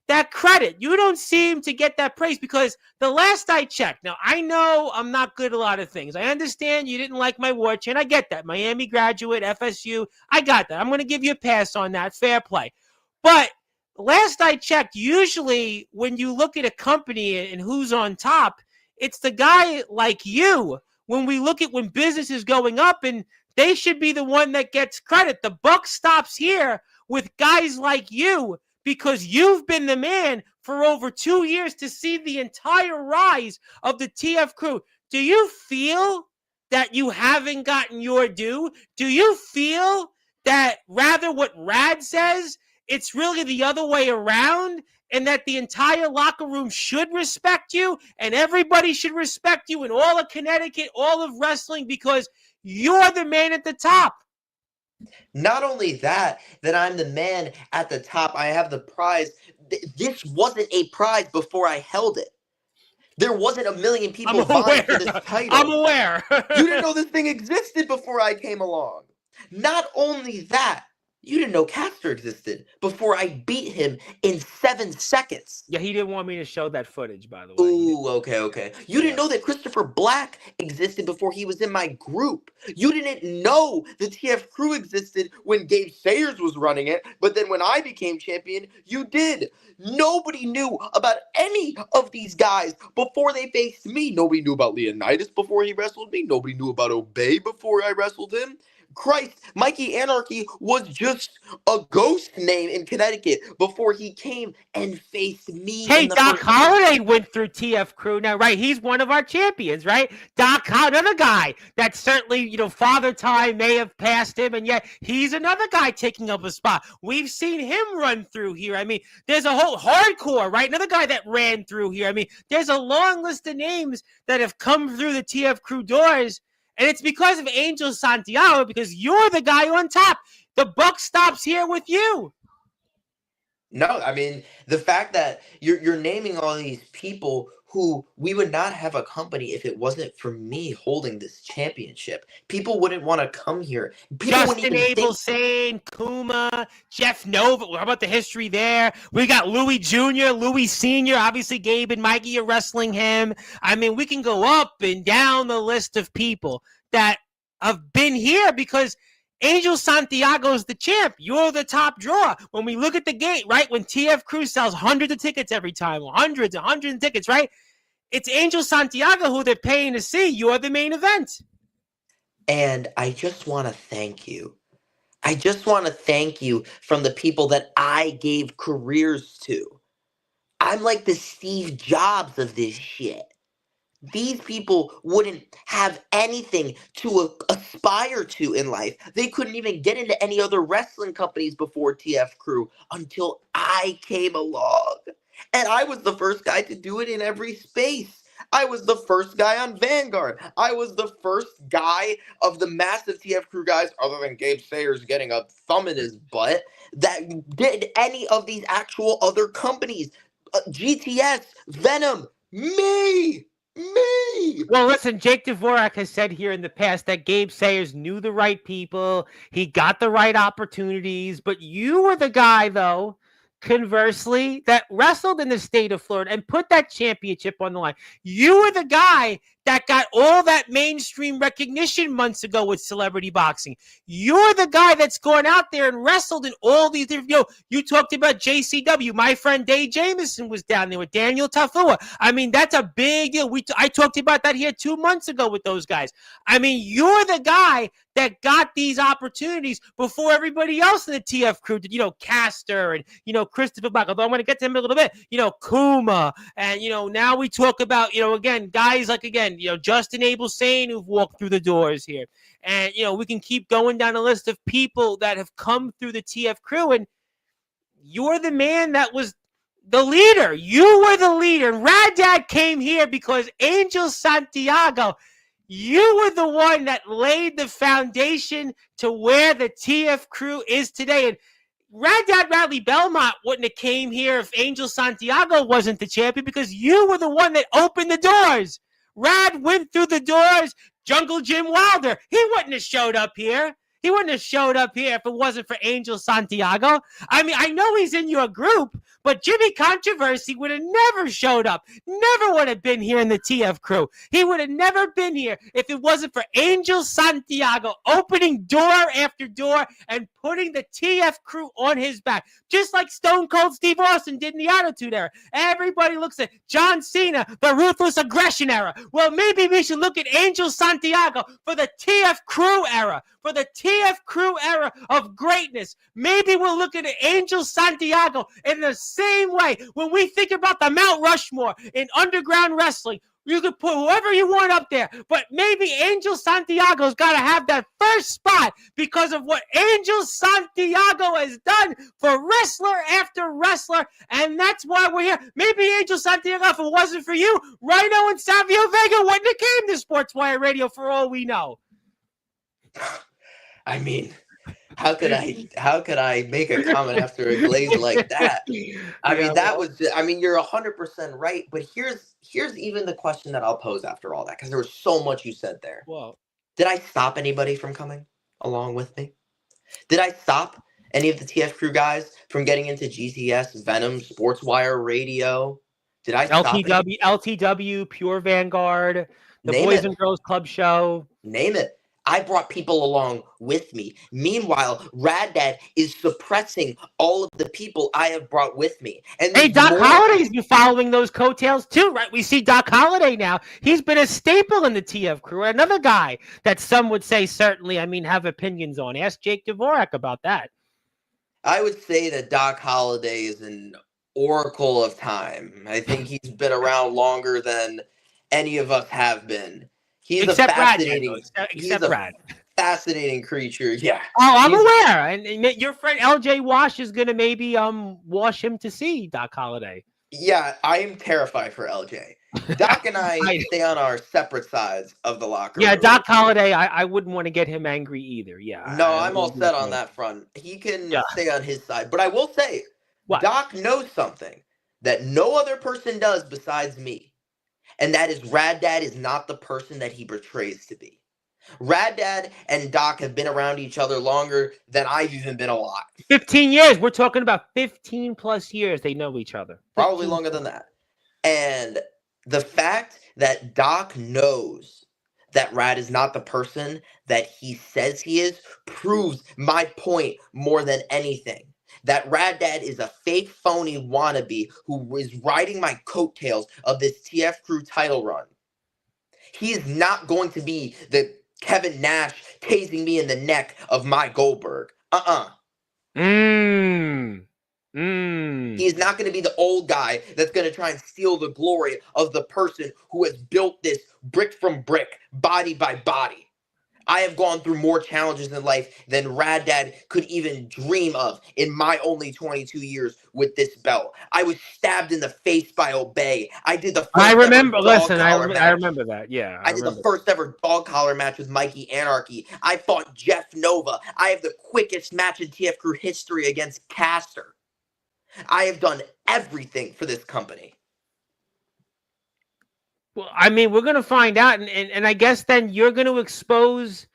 that credit. You don't seem to get that praise because the last I checked, now I know I'm not good at a lot of things. I understand you didn't like my war chant. I get that. Miami graduate, FSU, I got that. I'm going to give you a pass on that. Fair play. But last I checked, usually when you look at a company and who's on top, it's the guy like you. When we look at when business is going up, and they should be the one that gets credit. The buck stops here with guys like you, because you've been the man for over 2 years to see the entire rise of the TF crew. Do you feel that you haven't gotten your due? Do you feel that rather what Rad says, it's really the other way around, and that the entire locker room should respect you and everybody should respect you in all of Connecticut, all of wrestling, because you're the man at the top? Not only that I'm the man at the top, I have the prize. This wasn't a prize before I held it. There wasn't a million people vying for this title. I'm aware. You didn't know this thing existed before I came along. Not only that, you didn't know Caster existed before I beat him in 7 seconds. Yeah, he didn't want me to show that footage, by the way. Ooh, okay. You didn't know that Christopher Black existed before he was in my group. You didn't know the TF crew existed when Gabe Sayers was running it, but then when I became champion, you did. Nobody knew about any of these guys before they faced me. Nobody knew about Leonidas before he wrestled me. Nobody knew about Obey before I wrestled him. Christ, Mikey Anarchy was just a ghost name in Connecticut before he came and faced me. Hey, Doc Holliday went through TF crew now, right? He's one of our champions, right? Doc, another guy that certainly, Father Time may have passed him, and yet he's another guy taking up a spot. We've seen him run through here. I mean, there's a whole hardcore, right? Another guy that ran through here. I mean, there's a long list of names that have come through the TF crew doors. And it's because of Angel Santiago, because you're the guy on top. The buck stops here with you. No, I mean, the fact that you're naming all these people who we would not have a company if it wasn't for me holding this championship. People wouldn't want to come here. Justin Abel, Sane, Kuma, Jeff Nova. How about the history there? We got Louis Jr., Louis Sr., obviously Gabe and Mikey are wrestling him. I mean, we can go up and down the list of people that have been here because Angel Santiago is the champ. You're the top draw. When we look at the gate, right, when TF Crew sells hundreds of tickets every time, hundreds of tickets, right? It's Angel Santiago who they're paying to see. You're the main event. And I just want to thank you. I just want to thank you from the people that I gave careers to. I'm like the Steve Jobs of this shit. These people wouldn't have anything to aspire to in life. They couldn't even get into any other wrestling companies before TF Crew until I came along. And I was the first guy to do it in every space. I was the first guy on Vanguard. I was the first guy of the massive TF Crew guys, other than Gabe Sayers getting a thumb in his butt, that did any of these actual other companies. GTS, Venom, me. Well, listen, Jake Dvorak has said here in the past that Gabe Sayers knew the right people. He got the right opportunities. But you were the guy, though, conversely, that wrestled in the state of Florida and put that championship on the line. You were the guy that got all that mainstream recognition months ago with celebrity boxing. You're the guy that's gone out there and wrestled in all these different, you talked about JCW. My friend Dave Jameson was down there with Daniel Tafua. I mean, that's a big deal. I talked about that here 2 months ago with those guys. I mean, you're the guy that got these opportunities before everybody else in the TF Crew did, Caster and, Christopher Black, although I'm going to get to him in a little bit, Kuma. And, now we talk about, again, guys like, Justin Abel Sane who've walked through the doors here. And, we can keep going down a list of people that have come through the TF Crew. And you're the man that was the leader. You were the leader. And Rad Dad came here because Angel Santiago, you were the one that laid the foundation to where the TF Crew is today. And Rad Dad Radley Belmont wouldn't have came here if Angel Santiago wasn't the champion, because you were the one that opened the doors. Rad went through the doors. Jungle Jim Wilder, he wouldn't have showed up here. He wouldn't have showed up here if it wasn't for Angel Santiago. I mean, I know he's in your group, but Jimmy Controversy would have never showed up. Never would have been here in the TF crew. He would have never been here if it wasn't for Angel Santiago opening door after door and putting the TF crew on his back. Just like Stone Cold Steve Austin did in the Attitude Era. Everybody looks at John Cena, the Ruthless Aggression Era. Well, maybe we should look at Angel Santiago for the TF crew era. For the TF crew era of greatness. Maybe we'll look at Angel Santiago in the same way. When we think about the Mount Rushmore in underground wrestling, you could put whoever you want up there, but maybe Angel Santiago's got to have that first spot because of what Angel Santiago has done for wrestler after wrestler, and that's why we're here. Maybe Angel Santiago, if it wasn't for you, Rhino and Savio Vega wouldn't have came to Sportswire Radio for all we know. I mean, how could I make a comment after a glaze like that? I mean, you're 100% right, but here's even the question that I'll pose after all that, because there was so much you said there. Well, did I stop anybody from coming along with me? Did I stop any of the TF crew guys from getting into GTS, Venom, Sportswire Radio? Did I stop LTW, Pure Vanguard, the Boys and Girls Club Show? Name it. I brought people along with me. Meanwhile, Rad Dad is suppressing all of the people I have brought with me. And hey, Doc Holliday's been following those coattails too, right? We see Doc Holliday now. He's been a staple in the TF crew. Another guy that some would say certainly, have opinions on. Ask Jake Dvorak about that. I would say that Doc Holliday is an oracle of time. I think he's been around longer than any of us have been. He's a fascinating creature. Yeah. Oh, I'm aware. And your friend LJ Wash is going to maybe wash him to see Doc Holliday. Yeah, I am terrified for LJ. Doc and I stay on our separate sides of the locker room. Yeah, Doc Holliday, I wouldn't want to get him angry either. Yeah. No, I'm all set on that front. He can stay on his side. But I will say, Doc knows something that no other person does besides me. And that is Rad Dad is not the person that he portrays to be. Rad Dad and Doc have been around each other longer than I've even been alive. 15 years. We're talking about 15 plus years they know each other. Probably longer than that. And the fact that Doc knows that Rad is not the person that he says he is proves my point more than anything. That Rad Dad is a fake, phony wannabe who is riding my coattails of this TF crew title run. He is not going to be the Kevin Nash tasing me in the neck of my Goldberg. He is not going to be the old guy that's going to try and steal the glory of the person who has built this brick from brick, body by body. I have gone through more challenges in life than Rad Dad could even dream of in my only 22 years with this belt. I was stabbed in the face by Obey. I did the first I remember that. Yeah. I did the first ever dog collar match with Mikey Anarchy. I fought Jeff Nova. I have the quickest match in TF Crew history against Caster. I have done everything for this company. Well, we're going to find out, and I guess then you're going to expose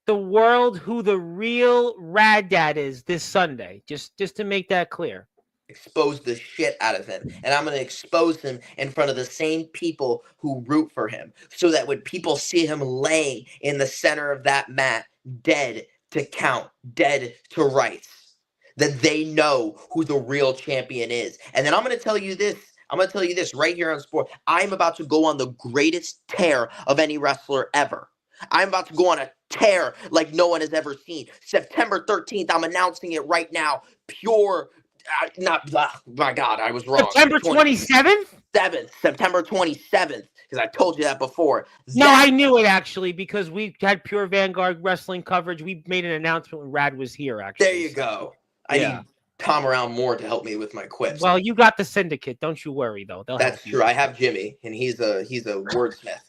the world who the real Rad Dad is this Sunday, just to make that clear. Expose the shit out of him, and I'm going to expose him in front of the same people who root for him, so that when people see him laying in the center of that mat, dead to count, dead to rights, that they know who the real champion is. And then I'm going to tell you this. Right here on Sport. I'm about to go on the greatest tear of any wrestler ever. I'm about to go on a tear like no one has ever seen. September 13th, I'm announcing it right now. My God, I was wrong. September 27th? September 27th, because I told you that before. No, I knew it, actually, because we had Pure Vanguard wrestling coverage. We made an announcement when Rad was here, actually. There you go. I need Tom around more to help me with my quips. Well, you got the syndicate. Don't you worry, though. That's true. I have Jimmy, and he's a wordsmith.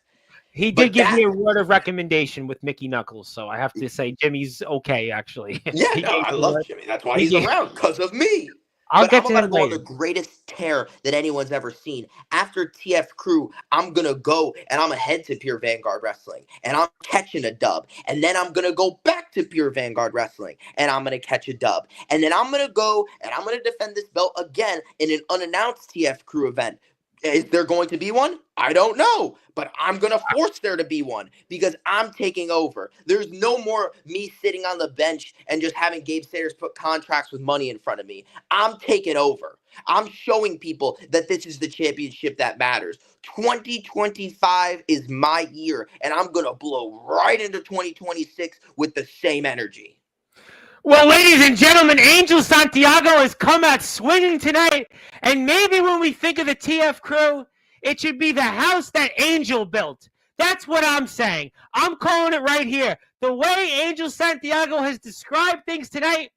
He did give me a word of recommendation with Mickey Knuckles, so I have to say Jimmy's okay, actually. Yeah, no, I love Jimmy. That's why he's around, because of me. I'm about to go on the greatest tear that anyone's ever seen. After TF Crew, I'm going to go and I'm going to head to Pure Vanguard Wrestling, and I'm catching a dub. And then I'm going to go back to to Pure Vanguard Wrestling, and I'm going to catch a dub. And then I'm going to go and I'm going to defend this belt again in an unannounced TF Crew event. Is there going to be one? I don't know, but I'm going to force there to be one because I'm taking over. There's no more me sitting on the bench and just having Gabe Sayers put contracts with money in front of me. I'm taking over. I'm showing people that this is the championship that matters. 2025 is my year, and I'm going to blow right into 2026 with the same energy. Well, ladies and gentlemen, Angel Santiago has come out swinging tonight, and maybe when we think of the TF Crew, it should be the house that Angel built. That's what I'm saying. I'm calling it right here. The way Angel Santiago has described things tonight,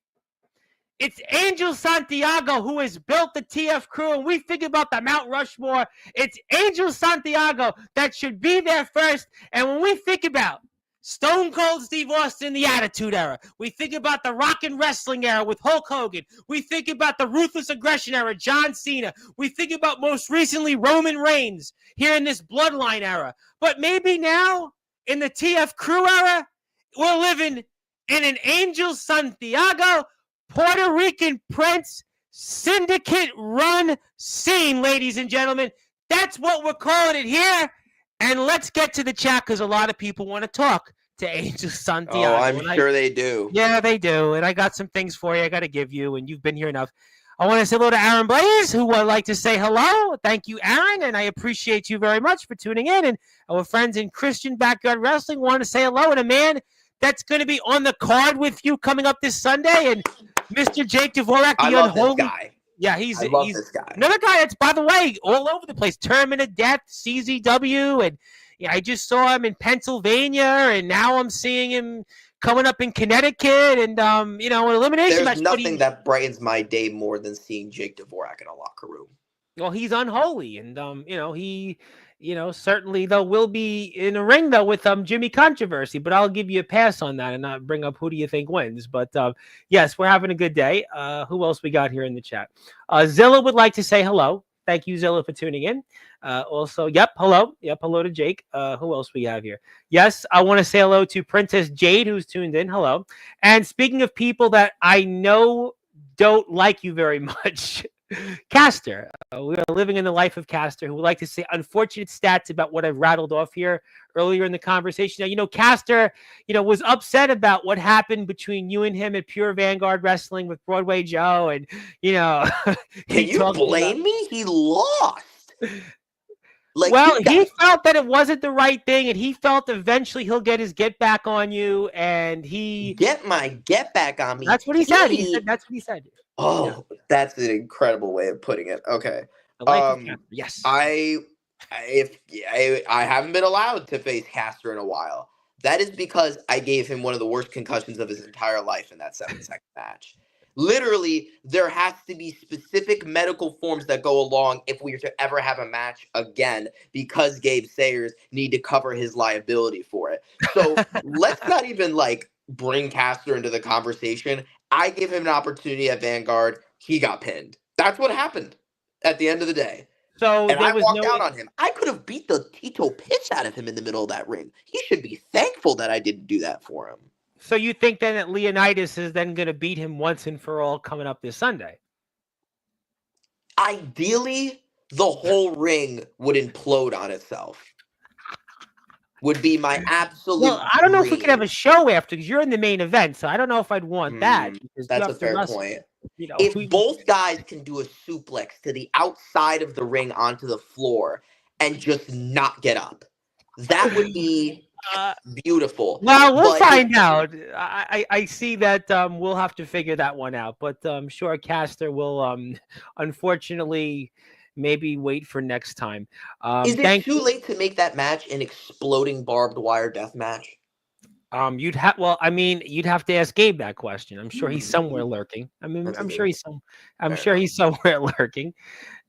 it's Angel Santiago who has built the TF Crew, and we think about the Mount Rushmore. It's Angel Santiago that should be there first, and when we think about Stone Cold Steve Austin, the Attitude Era. We think about the Rock and Wrestling Era with Hulk Hogan. We think about the Ruthless Aggression Era, John Cena. We think about most recently Roman Reigns here in this Bloodline Era. But maybe now, in the TF Crew Era, we're living in an Angel Santiago, Puerto Rican Prince, syndicate-run scene, ladies and gentlemen. That's what we're calling it here. And let's get to the chat because a lot of people want to talk to Angel Santiago. Oh, I'm sure they do. Yeah, they do. And I got some things for you I got to give you, and you've been here enough. I want to say hello to Aaron Blaze, who would like to say hello. Thank you, Aaron, and I appreciate you very much for tuning in. And our friends in Christian Backyard Wrestling want to say hello. And a man that's going to be on the card with you coming up this Sunday, and Mr. Jake Dvorak, the I love unholy this guy. Yeah, he's this guy. Another guy that's, by the way, all over the place. Tournament of Death, CZW, and I just saw him in Pennsylvania, and now I'm seeing him coming up in Connecticut, and an elimination match. There's nothing that brightens my day more than seeing Jake Dvorak in a locker room. Well, he's unholy, and he. Certainly, though, will be in a ring, though, with Jimmy Controversy, but I'll give you a pass on that and not bring up who do you think wins. But, yes, we're having a good day. Who else we got here in the chat? Zilla would like to say hello. Thank you, Zilla, for tuning in. Also, hello. Hello to Jake. Who else we have here? Yes, I want to say hello to Princess Jade, who's tuned in. Hello. And speaking of people that I know don't like you very much, Caster. We are living in the life of Caster, who would like to say unfortunate stats about what I've rattled off here earlier in the conversation. Now, Caster, was upset about what happened between you and him at Pure Vanguard Wrestling with Broadway Joe, and Can you blame me? He lost. He felt that it wasn't the right thing, and he felt eventually he'll get his get back on you, and he get my get back on me. That's what he said. That's what he said. Oh, that's an incredible way of putting it. Okay. Yes. I haven't been allowed to face Caster in a while. That is because I gave him one of the worst concussions of his entire life in that 7-second match. Literally, there has to be specific medical forms that go along if we are to ever have a match again, because Gabe Sayers need to cover his liability for it. So let's not even bring Caster into the conversation. I gave him an opportunity at Vanguard. He got pinned. That's what happened at the end of the day. So and I walked out on him. I could have beat the Tito piss out of him in the middle of that ring. He should be thankful that I didn't do that for him. So you think then that Leonidas is then going to beat him once and for all coming up this Sunday? Ideally, the whole ring would implode on itself. Would be my absolute. Well, I don't know if we could have a show after, because you're in the main event, so I don't know if I'd want that. That's a fair point. If both guys can do a suplex to the outside of the ring onto the floor and just not get up, that would be beautiful. Well, we'll find out. I see that we'll have to figure that one out, but I'm sure Caster will unfortunately maybe wait for next time. Is it too late to make that match an exploding barbed wire death match? You'd have to ask Gabe that question. I'm sure he's somewhere lurking. I'm sure he's somewhere lurking.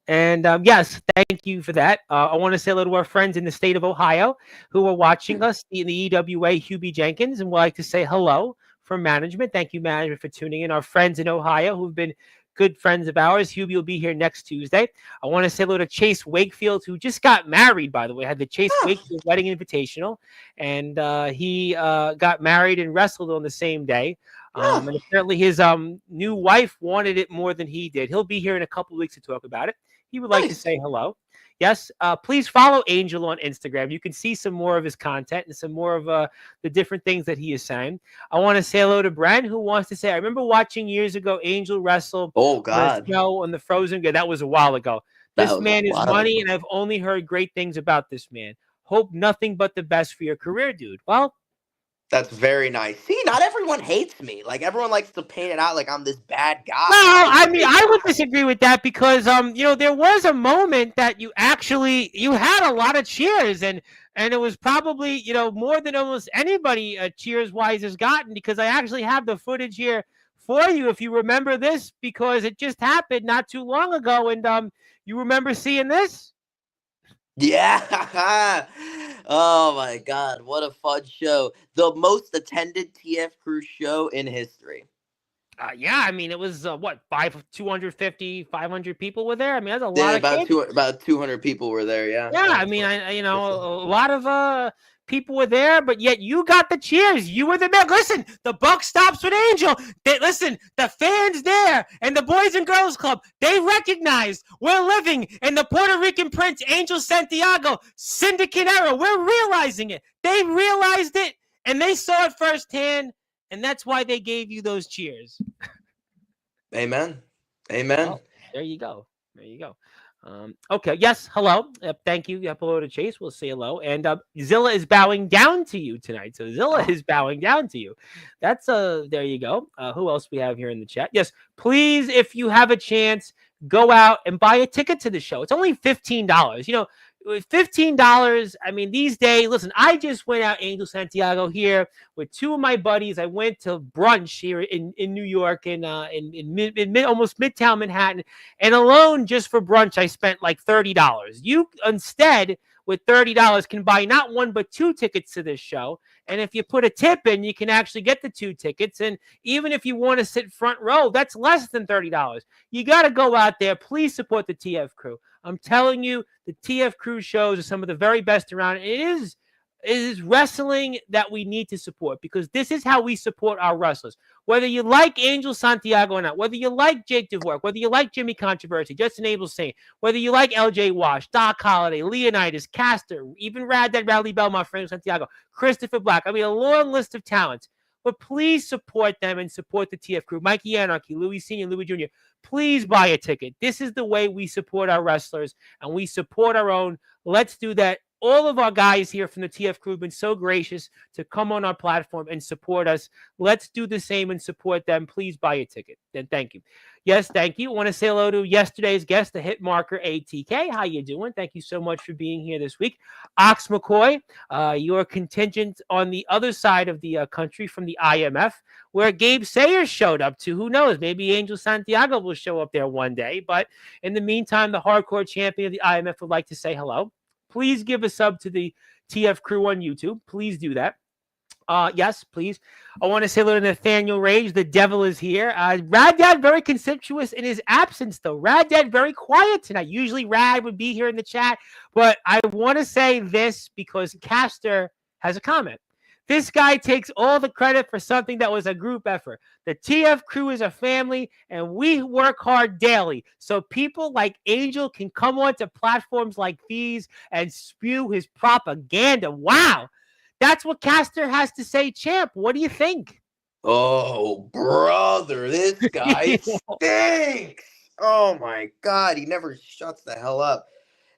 And yes, thank you for that. I want to say hello to our friends in the state of Ohio who are watching us in the EWA, Hubie Jenkins, and would like to say hello from management. Thank you, management, for tuning in. Our friends in Ohio who've been good friends of ours. Hubie will be here next Tuesday. I want to say hello to Chase Wakefield, who just got married, by the way. Had the Chase Oh, Wakefield Wedding Invitational, and he got married and wrestled on the same day. oh, And apparently his new wife wanted it more than he did. He'll be here in a couple of weeks to talk about it. He would like to nice. say hello. Yes, please follow Angel on Instagram. You can see some more of his content and some more of the different things that he is saying. I want to say hello to Brent, who wants to say, I remember watching years ago Angel wrestle Oh on a God, show on the Frozen. That was a while ago. that This was a man is while money, ago. and I've only heard great things about this man. Hope nothing but the best for your career, dude. Well, That's very nice. See, not everyone hates me. Like everyone likes to paint it out like I'm this bad guy. I'm well, just I a mean, good I would guy. disagree with that because there was a moment that you had a lot of cheers and it was probably, more than almost anybody cheers wise has gotten because I actually have the footage here for you if you remember this because it just happened not too long ago and you remember seeing this? Yeah. Oh my God, what a fun show! The most attended TF Crew show in history. Yeah, I mean, it was what, 250, 500 people were there. I mean, that's a lot Yeah, of kids. about 200 people were there. Yeah, Yeah, yeah, I mean, I for sure. a lot of people were there, but yet you got the cheers. You were the man. Listen, the buck stops with Angel. Listen, the fans there and the Boys and Girls Club, they recognize we're living in the Puerto Rican Prince, Angel Santiago syndicate era. We're realizing it. They realized it and they saw it firsthand, and that's why they gave you those cheers. Amen. Amen. Well, there you go. There you go. Okay. Yes. Hello. Thank you. Yep, hello to Chase. We'll say hello. And Zilla is bowing down to you tonight. So Zilla Oh, is bowing down to you. That's there you go. Who else we have here in the chat? Yes. Please, if you have a chance, go out and buy a ticket to the show. It's only $15. With $15, I mean, these days, listen, I just went out Angel Santiago here with two of my buddies. I went to brunch here in New York in almost Midtown Manhattan. And alone just for brunch, I spent like $30. You instead, with $30, can buy not one but two tickets to this show. And if you put a tip in, you can actually get the two tickets. And even if you want to sit front row, that's less than $30. You got to go out there. Please support the TF Crew. I'm telling you, the TF Crew shows are some of the very best around. It is wrestling that we need to support because this is how we support our wrestlers. Whether you like Angel Santiago or not, whether you like Jake Dvorak, whether you like Jimmy Controversy, Justin Abel Saint, whether you like LJ Wash, Doc Holliday, Leonidas, Caster, even Rad Dead Rally Bell, my friend Santiago, Christopher Black. I mean, a long list of talents. But please support them and support the TF Crew. Mikey Anarchy, Louis Sr., Louis Jr. Please buy a ticket. This is the way we support our wrestlers and we support our own. Let's do that. All of our guys here from the TF Crew have been so gracious to come on our platform and support us. Let's do the same and support them. Please buy a ticket. Then thank you. Yes, thank you. I want to say hello to yesterday's guest, the hit marker ATK. How you doing? Thank you so much for being here this week. Ox McCoy, your contingent on the other side of the country from the IMF, where Gabe Sayers showed up to. Who knows? Maybe Angel Santiago will show up there one day. But in the meantime, the hardcore champion of the IMF would like to say hello. Please give a sub to the TF Crew on YouTube. Please do that. Yes, please. I want to say hello to Nathaniel Rage. The devil is here. Rad Dad very contemptuous in his absence, though. Rad Dad very quiet tonight. Usually Rad would be here in the chat, but I want to say this because Caster has a comment. This guy takes all the credit for something that was a group effort. The TF Crew is a family, and we work hard daily. So people like Angel can come onto platforms like these and spew his propaganda. Wow. That's what Caster has to say, champ. What do you think? oh, brother, this guy stinks. Oh my God, he never shuts the hell up.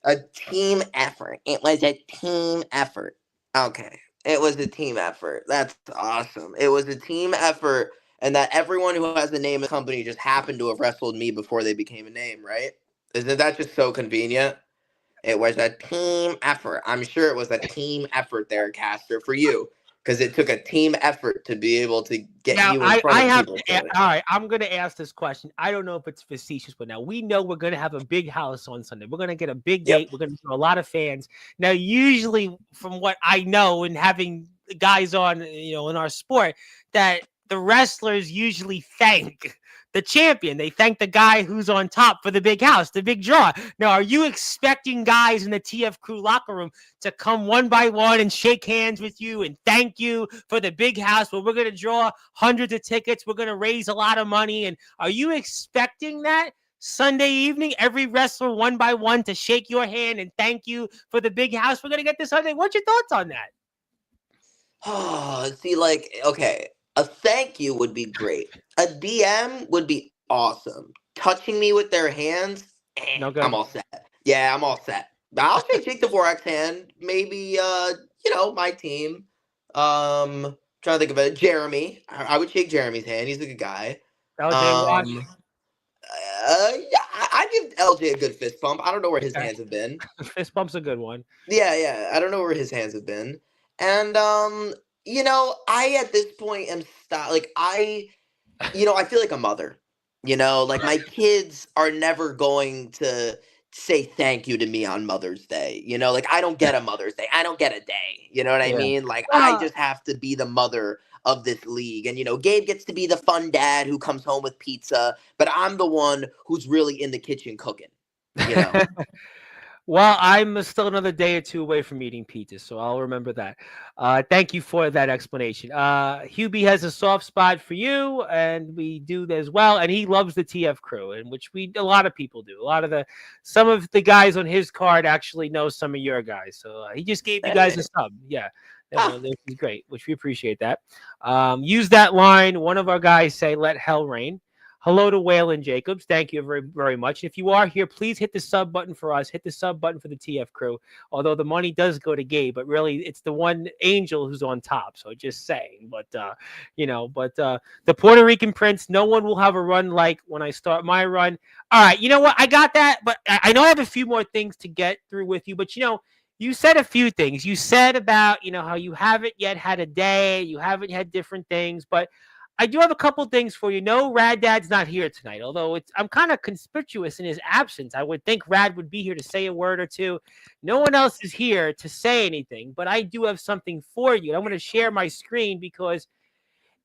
A team effort. It was a team effort. Okay. It was a team effort. That's awesome. It was a team effort, and that everyone who has a name in the company just happened to have wrestled me before they became a name, right? Isn't that just so convenient? It was a team effort. I'm sure it was a team effort there, Caster, for you. Because it took a team effort to be able to get Now, you in front I of have people to, today. all right, I'm going to ask this question. I don't know if it's facetious, but now we know we're going to have a big house on Sunday. We're going to get a big Yep. gate. We're going to get a lot of fans. Now, usually, from what I know and having guys on, in our sport, that the wrestlers usually thank the champion. They thank the guy who's on top for the big house, the big draw. Now, are you expecting guys in the TF Crew locker room to come one by one and shake hands with you and thank you for the big house where we're going to draw hundreds of tickets, we're going to raise a lot of money? And are you expecting that Sunday evening, every wrestler one by one to shake your hand and thank you for the big house we're going to get this Sunday? What's your thoughts on that? Oh, see, like, okay, a thank you would be great. A DM would be awesome. Touching me with their hands, No good. I'm all set. Yeah, I'm all set. I'll shake Jake Dvorak's hand. Maybe, my team. Trying to think of it. Jeremy. I would shake Jeremy's hand. He's a good guy. LJ Wash. Yeah, I give LJ a good fist bump. I don't know where his hands have been. Fist bump's a good one. Yeah. I don't know where his hands have been. And I at this point am I feel like a mother. Like my kids are never going to say thank you to me on Mother's Day. Like I don't get a Mother's Day. I don't get a day. You know what I mean? Like I just have to be the mother of this league. And Gabe gets to be the fun dad who comes home with pizza, but I'm the one who's really in the kitchen cooking. Well, I'm still another day or two away from eating pizza, so I'll remember that. Thank you for that explanation. Hubie has a soft spot for you, and we do as well. And he loves the TF Crew, in which a lot of people do. Some of the guys on his card actually know some of your guys, so he just gave you guys a sub. Yeah. This is great, which we appreciate that. Use that line. One of our guys say, "Let hell rain." Hello to Waylon Jacobs. Thank you very, very much. If you are here, please hit the sub button for us. Hit the sub button for the TF Crew. Although the money does go to Gabe, but really it's the one angel who's on top. So just saying. But the Puerto Rican Prince, no one will have a run like when I start my run. All right, you know what? I got that, but I know I have a few more things to get through with you. But you said a few things. You said about how you haven't yet had a day, you haven't had different things, but I do have a couple things for you. No, Rad Dad's not here tonight, although I'm kind of conspicuous in his absence. I would think Rad would be here to say a word or two. No one else is here to say anything, but I do have something for you. I'm going to share my screen because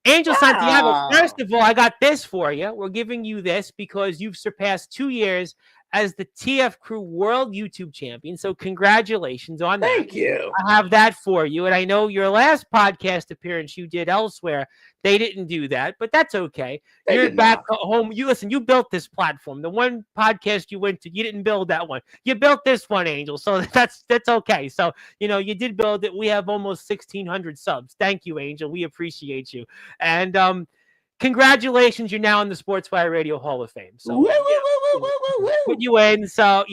Angel Santiago, first of all, I got this for you. We're giving you this because you've surpassed 2 years as the TF Crew World YouTube Champion. So congratulations on that. Thank you. I have that for you. And I know your last podcast appearance you did elsewhere, they didn't do that, but that's okay. You're back home. You built this platform. The one podcast you went to, you didn't build that one. You built this one, Angel. So that's okay. So, you did build it. We have almost 1,600 subs. Thank you, Angel. We appreciate you. And congratulations. You're now in the Sportswire Radio Hall of Fame. So put you in. So,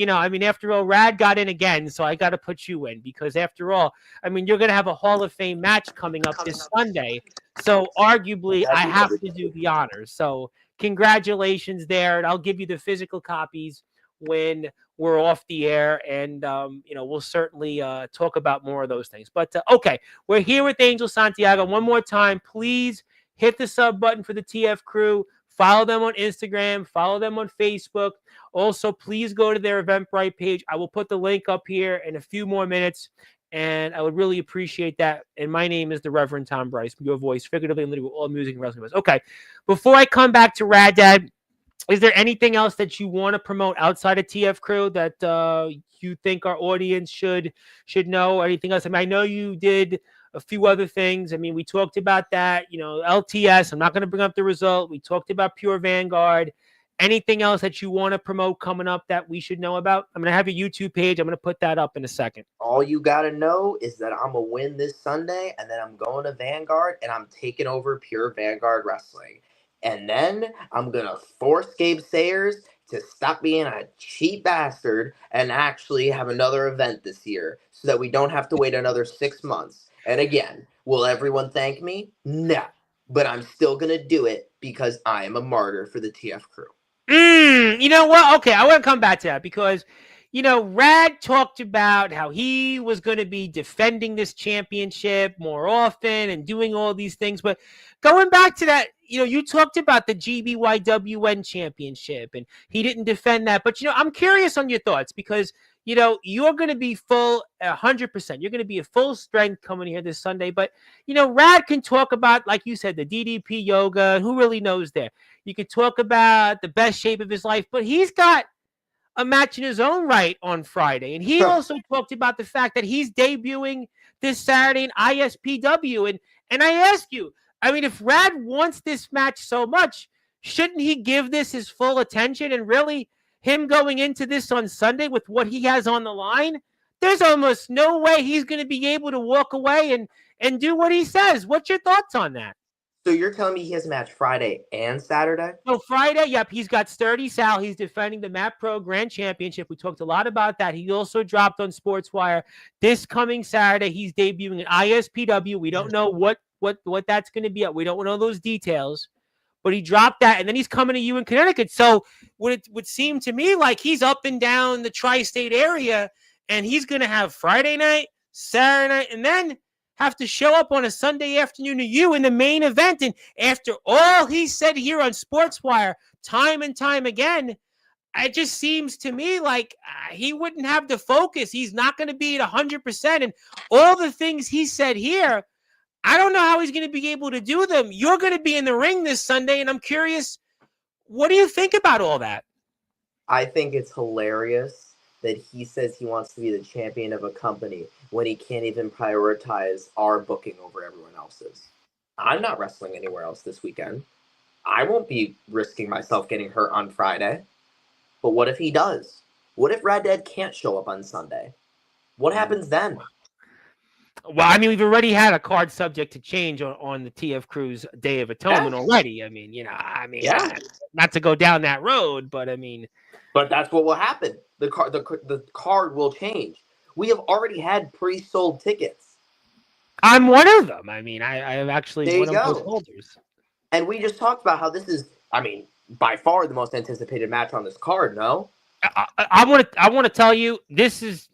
after all, Rad got in again. So I got to put you in because after all, you're going to have a Hall of Fame match coming up this Sunday. So arguably, I have to do the honors. So congratulations there. And I'll give you the physical copies when we're off the air. And, we'll certainly talk about more of those things. But, okay, we're here with Angel Santiago. One more time, please hit the sub button for the TF Crew. Follow them on Instagram. Follow them on Facebook. Also, please go to their Eventbrite page. I will put the link up here in a few more minutes. And I would really appreciate that. And my name is the Reverend Tom Bryce, your voice, figuratively and literally, all music and wrestling. Okay, before I come back to Rad Dad, is there anything else that you want to promote outside of TF Crew that you think our audience should know? Or anything else? I know you did a few other things. We talked about that. LTS. I'm not going to bring up the result. We talked about Pure Vanguard. Anything else that you want to promote coming up that we should know about? I'm going to have a YouTube page. I'm going to put that up in a second. All you got to know is that I'm going to win this Sunday, and then I'm going to Vanguard, and I'm taking over Pure Vanguard Wrestling. And then I'm going to force Gabe Sayers to stop being a cheap bastard and actually have another event this year so that we don't have to wait another 6 months. And again, will everyone thank me? No. But I'm still going to do it because I am a martyr for the TF Crew. You know what? Okay, I want to come back to that because, Rad talked about how he was going to be defending this championship more often and doing all these things. But going back to that, you talked about the GBYWN championship and he didn't defend that. But, I'm curious on your thoughts because, you're going to be full 100%. You're going to be at full strength coming here this Sunday. But, Rad can talk about, like you said, the DDP yoga. Who really knows there? You could talk about the best shape of his life, but he's got a match in his own right on Friday. And he also talked about the fact that he's debuting this Saturday in ISPW. And I ask you, I mean, if Rad wants this match so much, shouldn't he give this his full attention? And really, him going into this on Sunday with what he has on the line, there's almost no way he's going to be able to walk away and do what he says. What's your thoughts on that? So you're telling me he has a match Friday and Saturday? No, Friday, yep. He's got Sturdy Sal. He's defending the Map Pro Grand Championship. We talked a lot about that. He also dropped on Sportswire. This coming Saturday, he's debuting at ISPW. We don't know what that's going to be. We don't know those details. But he dropped that, and then he's coming to you in Connecticut. So it would seem to me like he's up and down the tri-state area, and he's going to have Friday night, Saturday night, and then have to show up on a Sunday afternoon to you in the main event. And after all he said here on Sportswire time and time again, it just seems to me like he wouldn't have the focus. He's not going to be at 100%. And all the things he said here, I don't know how he's going to be able to do them. You're going to be in the ring this Sunday, and I'm curious, what do you think about all that? I think it's hilarious that he says he wants to be the champion of a company when he can't even prioritize our booking over everyone else's. I'm not wrestling anywhere else this weekend. I won't be risking myself getting hurt on Friday. But what if he does? What if Rad Dad can't show up on Sunday? What happens then? Well, I mean, we've already had a card subject to change on the TF Cruz Day of Atonement already. I mean, not to go down that road, but I mean. But that's what will happen. The card will change. We have already had pre-sold tickets. I'm one of them. I mean, I have actually one of those holders. And we just talked about how this is, I mean, by far the most anticipated match on this card, no? I want to tell you, this is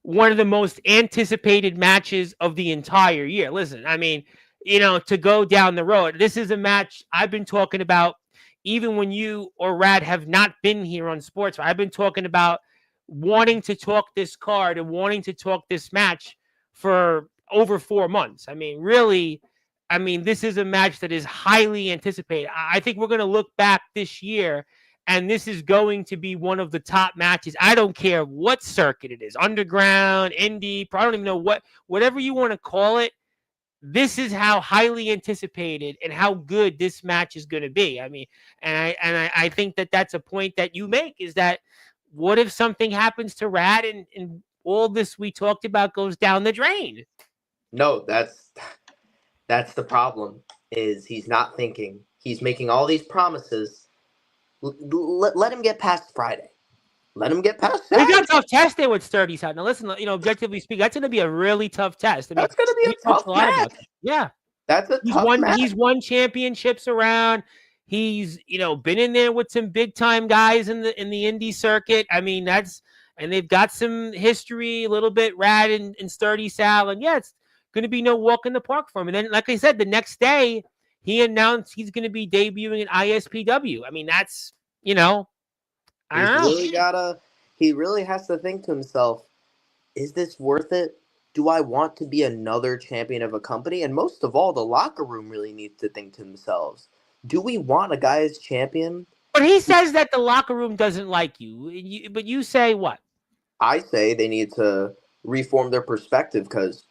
one of the most anticipated matches of the entire year. Listen, I mean, to go down the road, this is a match I've been talking about even when you or Rad have not been here on Sports. I've been talking about wanting to talk this card and wanting to talk this match for over 4 months. I mean, really, this is a match that is highly anticipated. I think we're going to look back this year, and this is going to be one of the top matches. I don't care what circuit it is, underground, indie, I don't even know whatever you want to call it. This is how highly anticipated and how good this match is going to be. I mean, and I think that that's a point that you make, is that what if something happens to Rad and all this we talked about goes down the drain? No, that's the problem, is he's not thinking. He's making all these promises. Let him get past Friday. Let him get past Saturday. We got a tough test there with Sturdy Sal. Now, listen, objectively speaking, that's going to be a really tough test. I mean, that's going to be a tough match. Yeah. That's a tough match. He's won championships around. He's, been in there with some big time guys in the indie circuit. I mean, and they've got some history, a little bit, Rad and Sturdy Sal. And yeah, it's going to be no walk in the park for him. And then, like I said, the next day he announced he's going to be debuting at ISPW. I mean, that's, I don't know. He really has to think to himself, is this worth it? Do I want to be another champion of a company? And most of all, the locker room really needs to think to themselves, do we want a guy as champion? But he says that the locker room doesn't like you. But you say what? I say they need to reform their perspective, because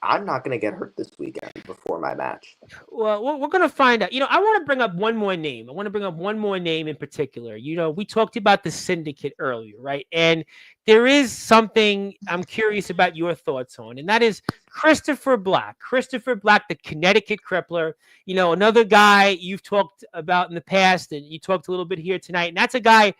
I'm not going to get hurt this weekend before my match. Well, we're going to find out. I want to bring up one more name. I want to bring up one more name in particular. We talked about the Syndicate earlier, right? And there is something I'm curious about your thoughts on, and that is Christopher Black. Christopher Black, the Connecticut Crippler. Another guy you've talked about in the past, and you talked a little bit here tonight. And that's a guy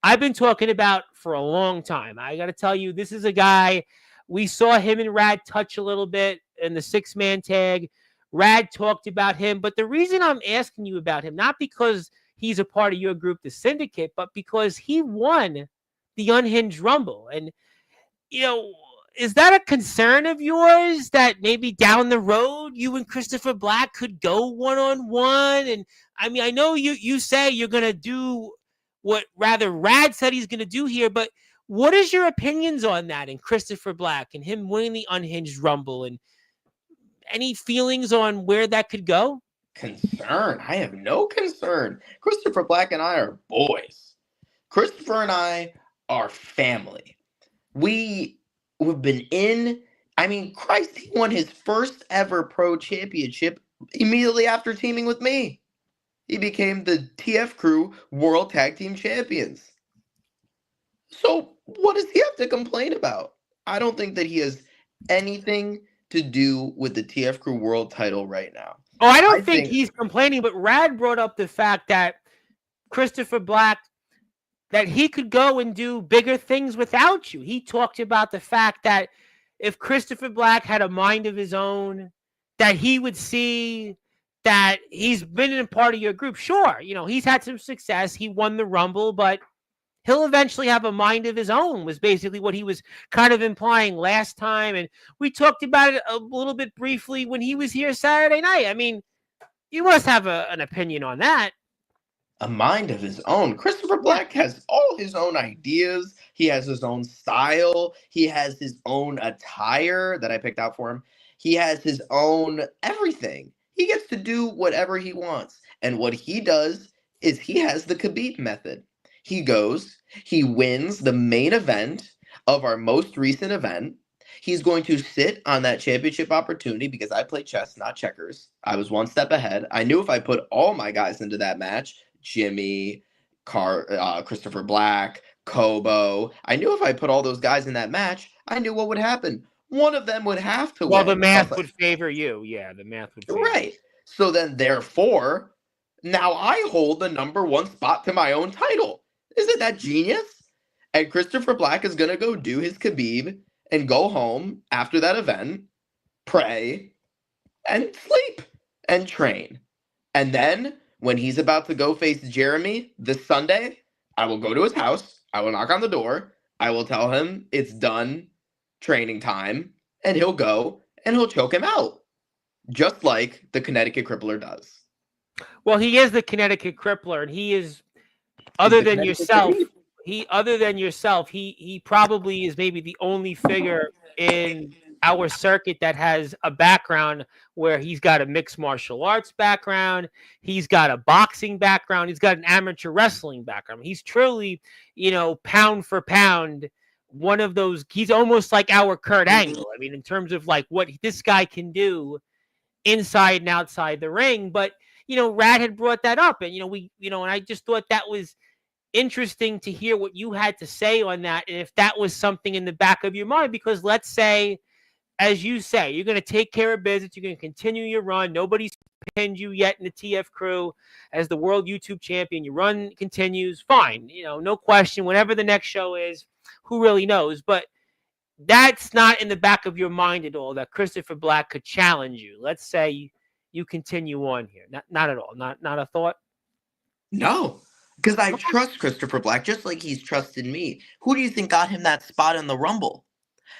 I've been talking about for a long time. I got to tell you, this is a guy. We saw him and Rad touch a little bit in the 6-man tag. Rad talked about him. But the reason I'm asking you about him, not because he's a part of your group, the Syndicate, but because he won the Unhinged Rumble. And, is that a concern of yours that maybe down the road you and Christopher Black could go one-on-one? And, I mean, I know you say you're going to do what rather Rad said he's going to do here, but What is your opinions on that and Christopher Black and him winning the Unhinged Rumble, and any feelings on where that could go? Concern? I have no concern. Christopher Black and I are boys. Christopher and I are family. We've been in. I mean, Christ, he won his first ever pro championship immediately after teaming with me. He became the TF Crew World Tag Team Champions. So, what does he have to complain about? I don't think that he has anything to do with the TF Crew World title right now. Oh, I don't think he's complaining, but Rad brought up the fact that Christopher Black, that he could go and do bigger things without you. He talked about the fact that if Christopher Black had a mind of his own, that he would see that he's been in part of your group. Sure, he's had some success. He won the Rumble, but he'll eventually have a mind of his own, was basically what he was kind of implying last time. And we talked about it a little bit briefly when he was here Saturday night. I mean, you must have an opinion on that. A mind of his own. Christopher Black has all his own ideas. He has his own style. He has his own attire that I picked out for him. He has his own everything. He gets to do whatever he wants. And what he does is he has the Khabib method. He goes, he wins the main event of our most recent event. He's going to sit on that championship opportunity because I play chess, not checkers. I was one step ahead. I knew if I put all my guys into that match, Jimmy, Christopher Black, Kobo, I knew if I put all those guys in that match, I knew what would happen. One of them would have to win. Well, the math would favor you. Yeah, the math would favor you. Right. So then, therefore, now I hold the number one spot to my own title. Isn't that genius? And Christopher Black is going to go do his Khabib and go home after that event, pray, and sleep, and train. And then, when he's about to go face Jeremy this Sunday, I will go to his house, I will knock on the door, I will tell him it's done training time, and he'll go, and he'll choke him out. Just like the Connecticut Crippler does. Well, he is the Connecticut Crippler, and he is, other than yourself, he probably is maybe the only figure in our circuit that has a background where he's got a mixed martial arts background, he's got a boxing background, he's got an amateur wrestling background. He's truly, pound for pound, one of those. He's almost like our Kurt Angle. I mean, in terms of like what this guy can do inside and outside the ring. But Rad had brought that up, and and I just thought that was interesting to hear what you had to say on that, and if that was something in the back of your mind. Because let's say, as you say, you're going to take care of business, you're going to continue your run. Nobody's pinned you yet in the TF Crew as the world YouTube champion. Your run continues, fine. No question. Whenever the next show is, who really knows? But that's not in the back of your mind at all, that Christopher Black could challenge you. Let's say you continue on here. Not at all. Not a thought. No, because I trust Christopher Black just like he's trusted me. Who do you think got him that spot in the Rumble?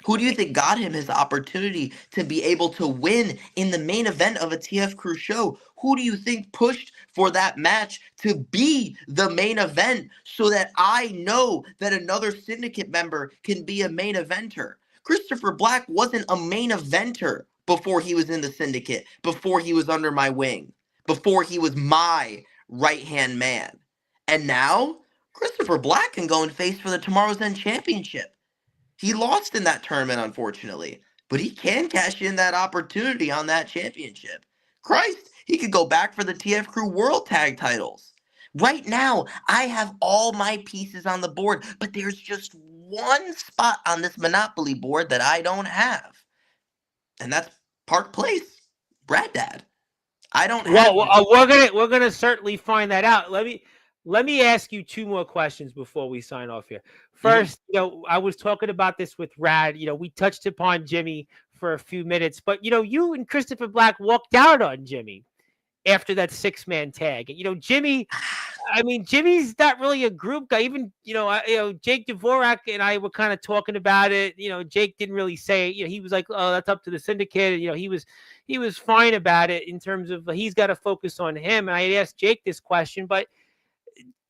Who do you think got him his opportunity to be able to win in the main event of a TF Crew show? Who do you think pushed for that match to be the main event so that I know that another syndicate member can be a main eventer? Christopher Black wasn't a main eventer before he was in the syndicate, before he was under my wing, before he was my right-hand man. And now, Christopher Black can go and face for the Tomorrow's End Championship. He lost in that tournament, unfortunately, but he can cash in that opportunity on that championship. Christ, he could go back for the TF Crew World Tag titles. Right now, I have all my pieces on the board, but there's just one spot on this Monopoly board that I don't have. And that's Park Place, Brad Dad. I don't have. Well, we're gonna certainly find that out. Let me ask you two more questions before we sign off here. First, I was talking about this with Rad. We touched upon Jimmy for a few minutes, but you and Christopher Black walked out on Jimmy after that 6-man tag. Jimmy, I mean, Jimmy's not really a group guy. Even Jake Dvorak and I were kind of talking about it. Jake didn't really say. He was like, "Oh, that's up to the syndicate." He was fine about it in terms of he's got to focus on him. And I had asked Jake this question, but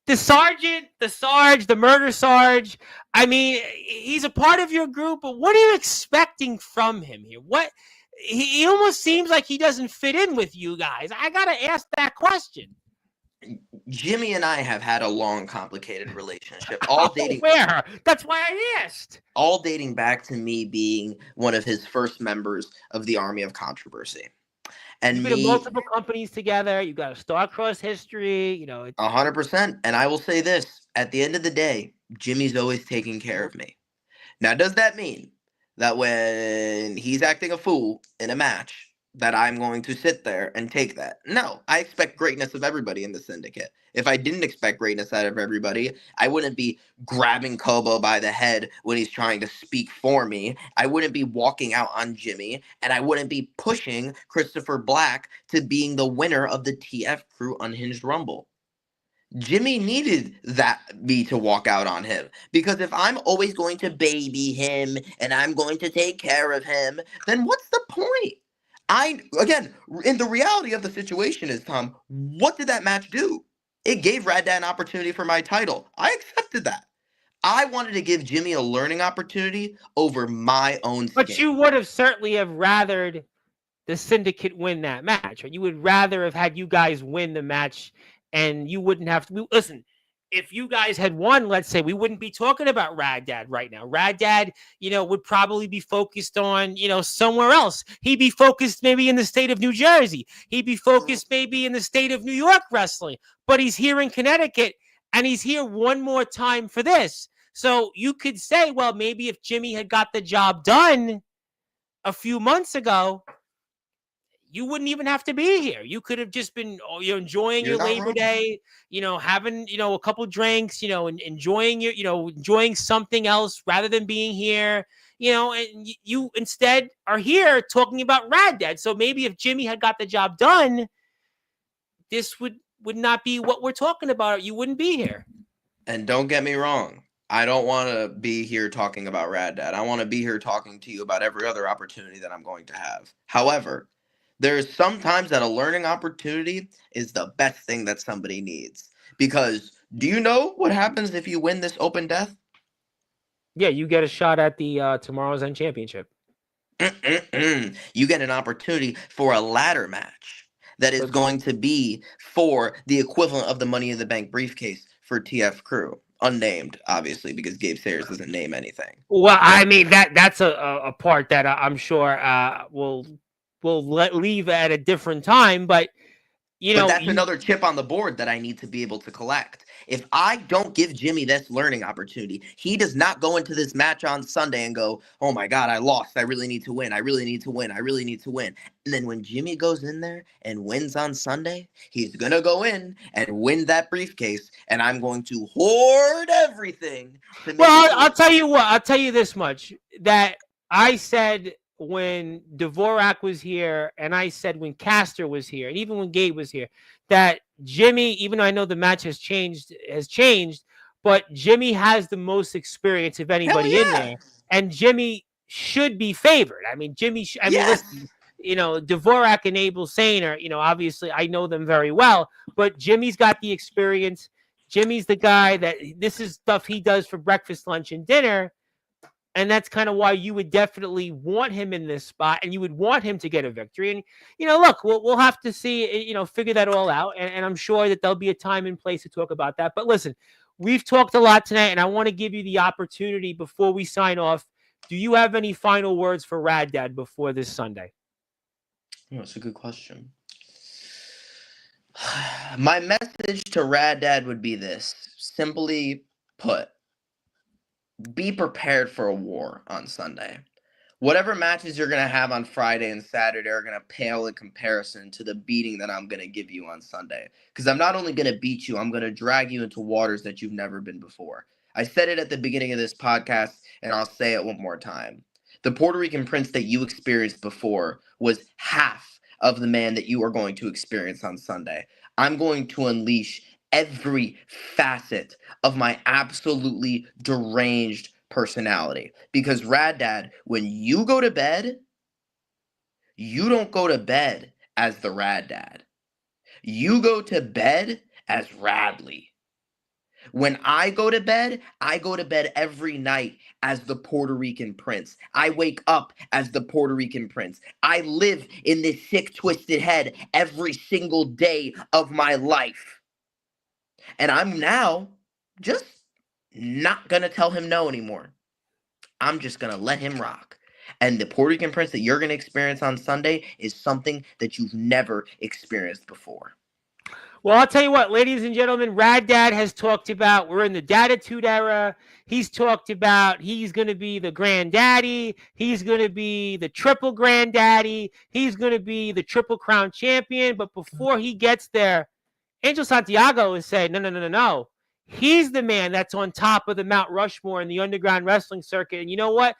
the sergeant, the sarge, the murder sarge. I mean, he's a part of your group, but what are you expecting from him here? What he almost seems like he doesn't fit in with you guys. I gotta ask that question. Jimmy and I have had a long, complicated relationship, all Oh, dating where? That's why I asked. all dating back to me being one of his first members of the Army of Controversy. You've And been in me, multiple companies together. You got a star-crossed history. 100%. And I will say this, at the end of the day, Jimmy's always taking care of me. Now, does that mean that when he's acting a fool in a match, that I'm going to sit there and take that? No, I expect greatness of everybody in the syndicate. If I didn't expect greatness out of everybody, I wouldn't be grabbing Kobo by the head when he's trying to speak for me. I wouldn't be walking out on Jimmy, and I wouldn't be pushing Christopher Black to being the winner of the TF Crew Unhinged Rumble. Jimmy needed that me to walk out on him, because if I'm always going to baby him and I'm going to take care of him, then what's the point? Again, in the reality of the situation is, Tom, what did that match do? It gave Rad Dad an opportunity for my title. I accepted that. I wanted to give Jimmy a learning opportunity over my own But skin. you would have certainly have rathered the syndicate win that match. Right? You would rather have had you guys win the match, and you wouldn't have to listen. If you guys had won, let's say, we wouldn't be talking about Rad Dad right now. Rad Dad, would probably be focused on, somewhere else. He'd be focused maybe in the state of New Jersey. He'd be focused maybe in the state of New York wrestling. But he's here in Connecticut, and he's here one more time for this. So you could say, well, maybe if Jimmy had got the job done a few months ago, you wouldn't even have to be here. You could have just been enjoying You're your not Labor wrong. Day, having, a couple drinks, and enjoying enjoying something else rather than being here, and you instead are here talking about Rad Dad. So maybe if Jimmy had got the job done, this would not be what we're talking about. You wouldn't be here. And don't get me wrong, I don't want to be here talking about Rad Dad. I want to be here talking to you about every other opportunity that I'm going to have. However, there's sometimes that a learning opportunity is the best thing that somebody needs. Because do you know what happens if you win this open death? Yeah, you get a shot at the Tomorrow's End Championship. You get an opportunity for a ladder match that is going to be for the equivalent of the Money in the Bank briefcase for TF Crew. Unnamed, obviously, because Gabe Sayers doesn't name anything. Well, I mean that's a part that I'm sure we'll leave at a different time, but But that's another chip on the board that I need to be able to collect. If I don't give Jimmy this learning opportunity, he does not go into this match on Sunday and go, oh my God, I lost. I really need to win. I really need to win. I really need to win. And then when Jimmy goes in there and wins on Sunday, he's going to go in and win that briefcase. And I'm going to hoard everything to make Well, sure. I'll tell you what. I'll tell you this much: that I said when Dvorak was here, and I said when Castor was here, and even when Gabe was here, that Jimmy, even though I know the match has changed, but Jimmy has the most experience of Hell anybody in yeah. there, and Jimmy should be favored. I mean, Yes. listen, Dvorak and Abel Sane are, obviously I know them very well, but Jimmy's got the experience. Jimmy's the guy that this is stuff he does for breakfast, lunch, and dinner. And that's kind of why you would definitely want him in this spot, and you would want him to get a victory. And, look, we'll have to see, figure that all out. And I'm sure that there'll be a time and place to talk about that. But listen, we've talked a lot tonight, and I want to give you the opportunity before we sign off. Do you have any final words for Rad Dad before this Sunday? Oh, that's a good question. My message to Rad Dad would be this. Simply put, be prepared for a war on Sunday. Whatever matches you're going to have on Friday and Saturday are going to pale in comparison to the beating that I'm going to give you on Sunday. Because I'm not only going to beat you, I'm going to drag you into waters that you've never been before. I said it at the beginning of this podcast, and I'll say it one more time. The Puerto Rican prince that you experienced before was half of the man that you are going to experience on Sunday. I'm going to unleash every facet of my absolutely deranged personality. Because Rad Dad, when you go to bed, you don't go to bed as the Rad Dad. You go to bed as Radley. When I go to bed every night as the Puerto Rican prince. I wake up as the Puerto Rican prince. I live in this sick, twisted head every single day of my life. And I'm now just not going to tell him no anymore. I'm just going to let him rock. And the Puerto Rican prince that you're going to experience on Sunday is something that you've never experienced before. Well, I'll tell you what, ladies and gentlemen, Rad Dad has talked about we're in the Datitude era. He's talked about he's going to be the granddaddy. He's going to be the triple granddaddy. He's going to be the Triple Crown champion. But before he gets there, Angel Santiago is saying, no. He's the man that's on top of the Mount Rushmore in the underground wrestling circuit. And you know what?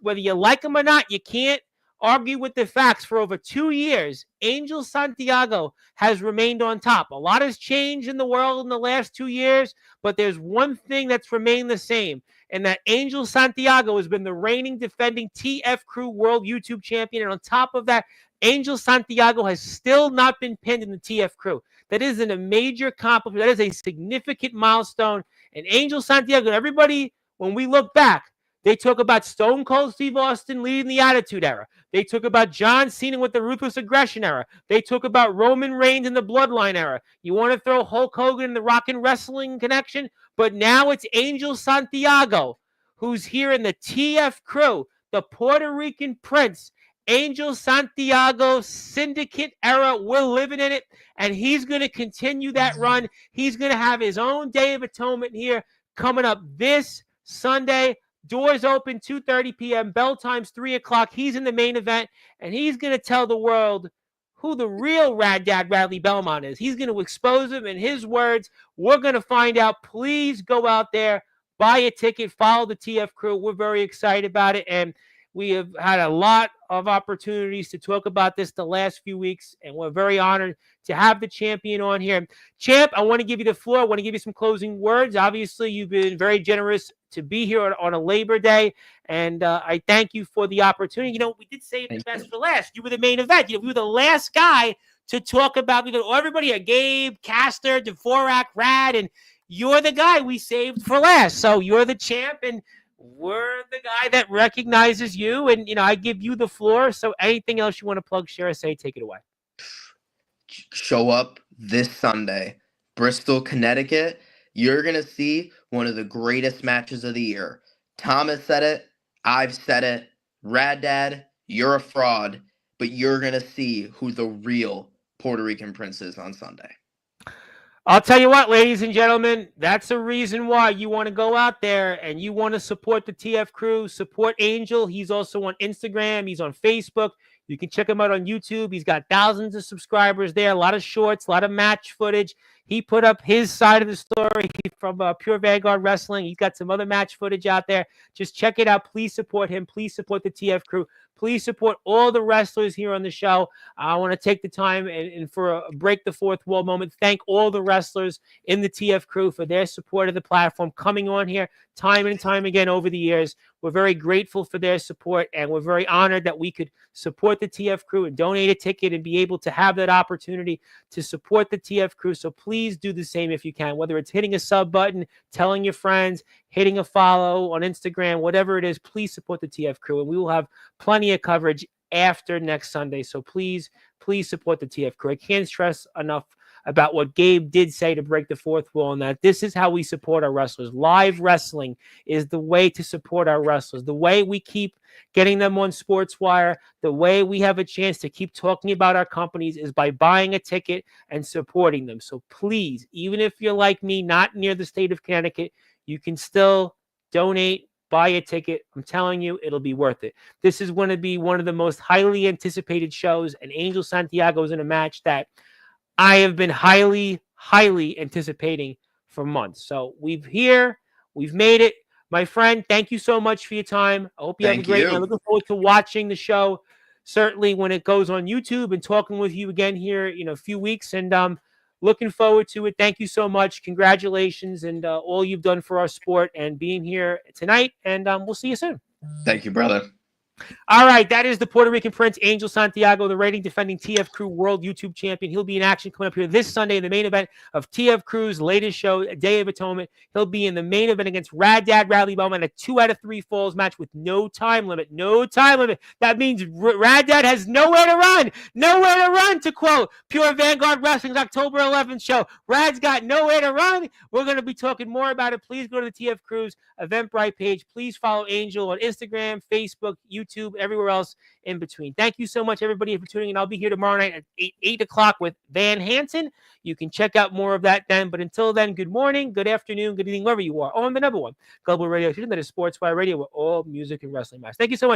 Whether you like him or not, you can't argue with the facts. For over 2 years, Angel Santiago has remained on top. A lot has changed in the world in the last 2 years, but there's one thing that's remained the same, and that Angel Santiago has been the reigning defending TF Crew World YouTube champion. And on top of that, Angel Santiago has still not been pinned in the TF Crew. That isn't a major accomplishment. That is a significant milestone. And Angel Santiago, everybody, when we look back, they talk about Stone Cold Steve Austin leading the Attitude Era. They talk about John Cena with the Ruthless Aggression Era. They talk about Roman Reigns in the Bloodline Era. You want to throw Hulk Hogan in the Rock and Wrestling connection? But now it's Angel Santiago, who's here in the TF Crew, the Puerto Rican Prince. Angel Santiago Syndicate era. We're living in it, and he's going to continue that run. He's going to have his own Day of Atonement here coming up this Sunday. Doors open 2:30 p.m. Bell time's 3 o'clock. He's in the main event, and he's going to tell the world who the real Rad Dad Bradley Belmont is. He's going to expose him in his words. We're going to find out. Please go out there, buy a ticket, follow the TF Crew. We're very excited about it, and we have had a lot of opportunities to talk about this the last few weeks, and we're very honored to have the champion on here. Champ, I want to give you the floor. I want to give you some closing words. Obviously, you've been very generous to be here on a Labor Day, and I thank you for the opportunity. You know, we did save the best for last. You were the main event. You know, we were the last guy to talk about. Everybody here, Gabe, Caster, Dvorak, Rad, and you're the guy we saved for last. So you're the champ, and we're the guy that recognizes you, and I give you the floor. So anything else you want to plug, share, say, take it away. Show up this Sunday, Bristol, Connecticut. You're gonna see one of the greatest matches of the year. Thomas said it, I've said it. Rad Dad, you're a fraud, but you're gonna see who the real Puerto Rican prince is on Sunday. I'll tell you what, ladies and gentlemen, that's the reason why you want to go out there and you want to support the TF Crew, support Angel. He's also on Instagram. He's on Facebook. You can check him out on YouTube. He's got thousands of subscribers there, a lot of shorts, a lot of match footage. He put up his side of the story from Pure Vanguard Wrestling. He's got some other match footage out there. Just check it out. Please support him. Please support the TF Crew. Please support all the wrestlers here on the show. I want to take the time and for a break the fourth wall moment, thank all the wrestlers in the TF Crew for their support of the platform, coming on here time and time again over the years. We're very grateful for their support, and we're very honored that we could support the TF Crew and donate a ticket and be able to have that opportunity to support the TF Crew. So please do the same if you can, whether it's hitting a sub button, telling your friends, hitting a follow on Instagram, whatever it is. Please support the TF Crew, and we will have plenty of coverage after next Sunday. So please support the TF Crew. I can't stress enough about what Gabe did say to break the fourth wall, and that this is how we support our wrestlers. Live wrestling is the way to support our wrestlers. The way we keep getting them on Sportswire, the way we have a chance to keep talking about our companies is by buying a ticket and supporting them. So please, even if you're like me, not near the state of Connecticut, you can still donate, buy a ticket. I'm telling you, it'll be worth it. This is going to be one of the most highly anticipated shows, and Angel Santiago is in a match that I have been highly anticipating for months. So we've made it. My friend, thank you so much for your time. I hope you have a great night. I'm looking forward to watching the show, certainly when it goes on YouTube, and talking with you again here in a few weeks. And looking forward to it. Thank you so much. Congratulations, and all you've done for our sport and being here tonight. And we'll see you soon. Thank you, brother. All right, that is the Puerto Rican Prince, Angel Santiago, the reigning defending TF Crew World YouTube Champion. He'll be in action coming up here this Sunday in the main event of TF Crew's latest show, Day of Atonement. He'll be in the main event against Rad Dad Radley Bowman, a 2 out of 3 falls match with no time limit. No time limit. That means Rad Dad has nowhere to run. Nowhere to run, to quote Pure Vanguard Wrestling's October 11th show. Rad's got nowhere to run. We're going to be talking more about it. Please go to the TF Crew's Eventbrite page. Please follow Angel on Instagram, Facebook, YouTube, everywhere else in between. Thank you so much, everybody, for tuning in. I'll be here tomorrow night at 8 o'clock with Van Hansen. You can check out more of that then. But until then, good morning, good afternoon, good evening, wherever you are. On the number one Global Radio station, that is Sportswire Radio, where all music and wrestling matters. Thank you so much.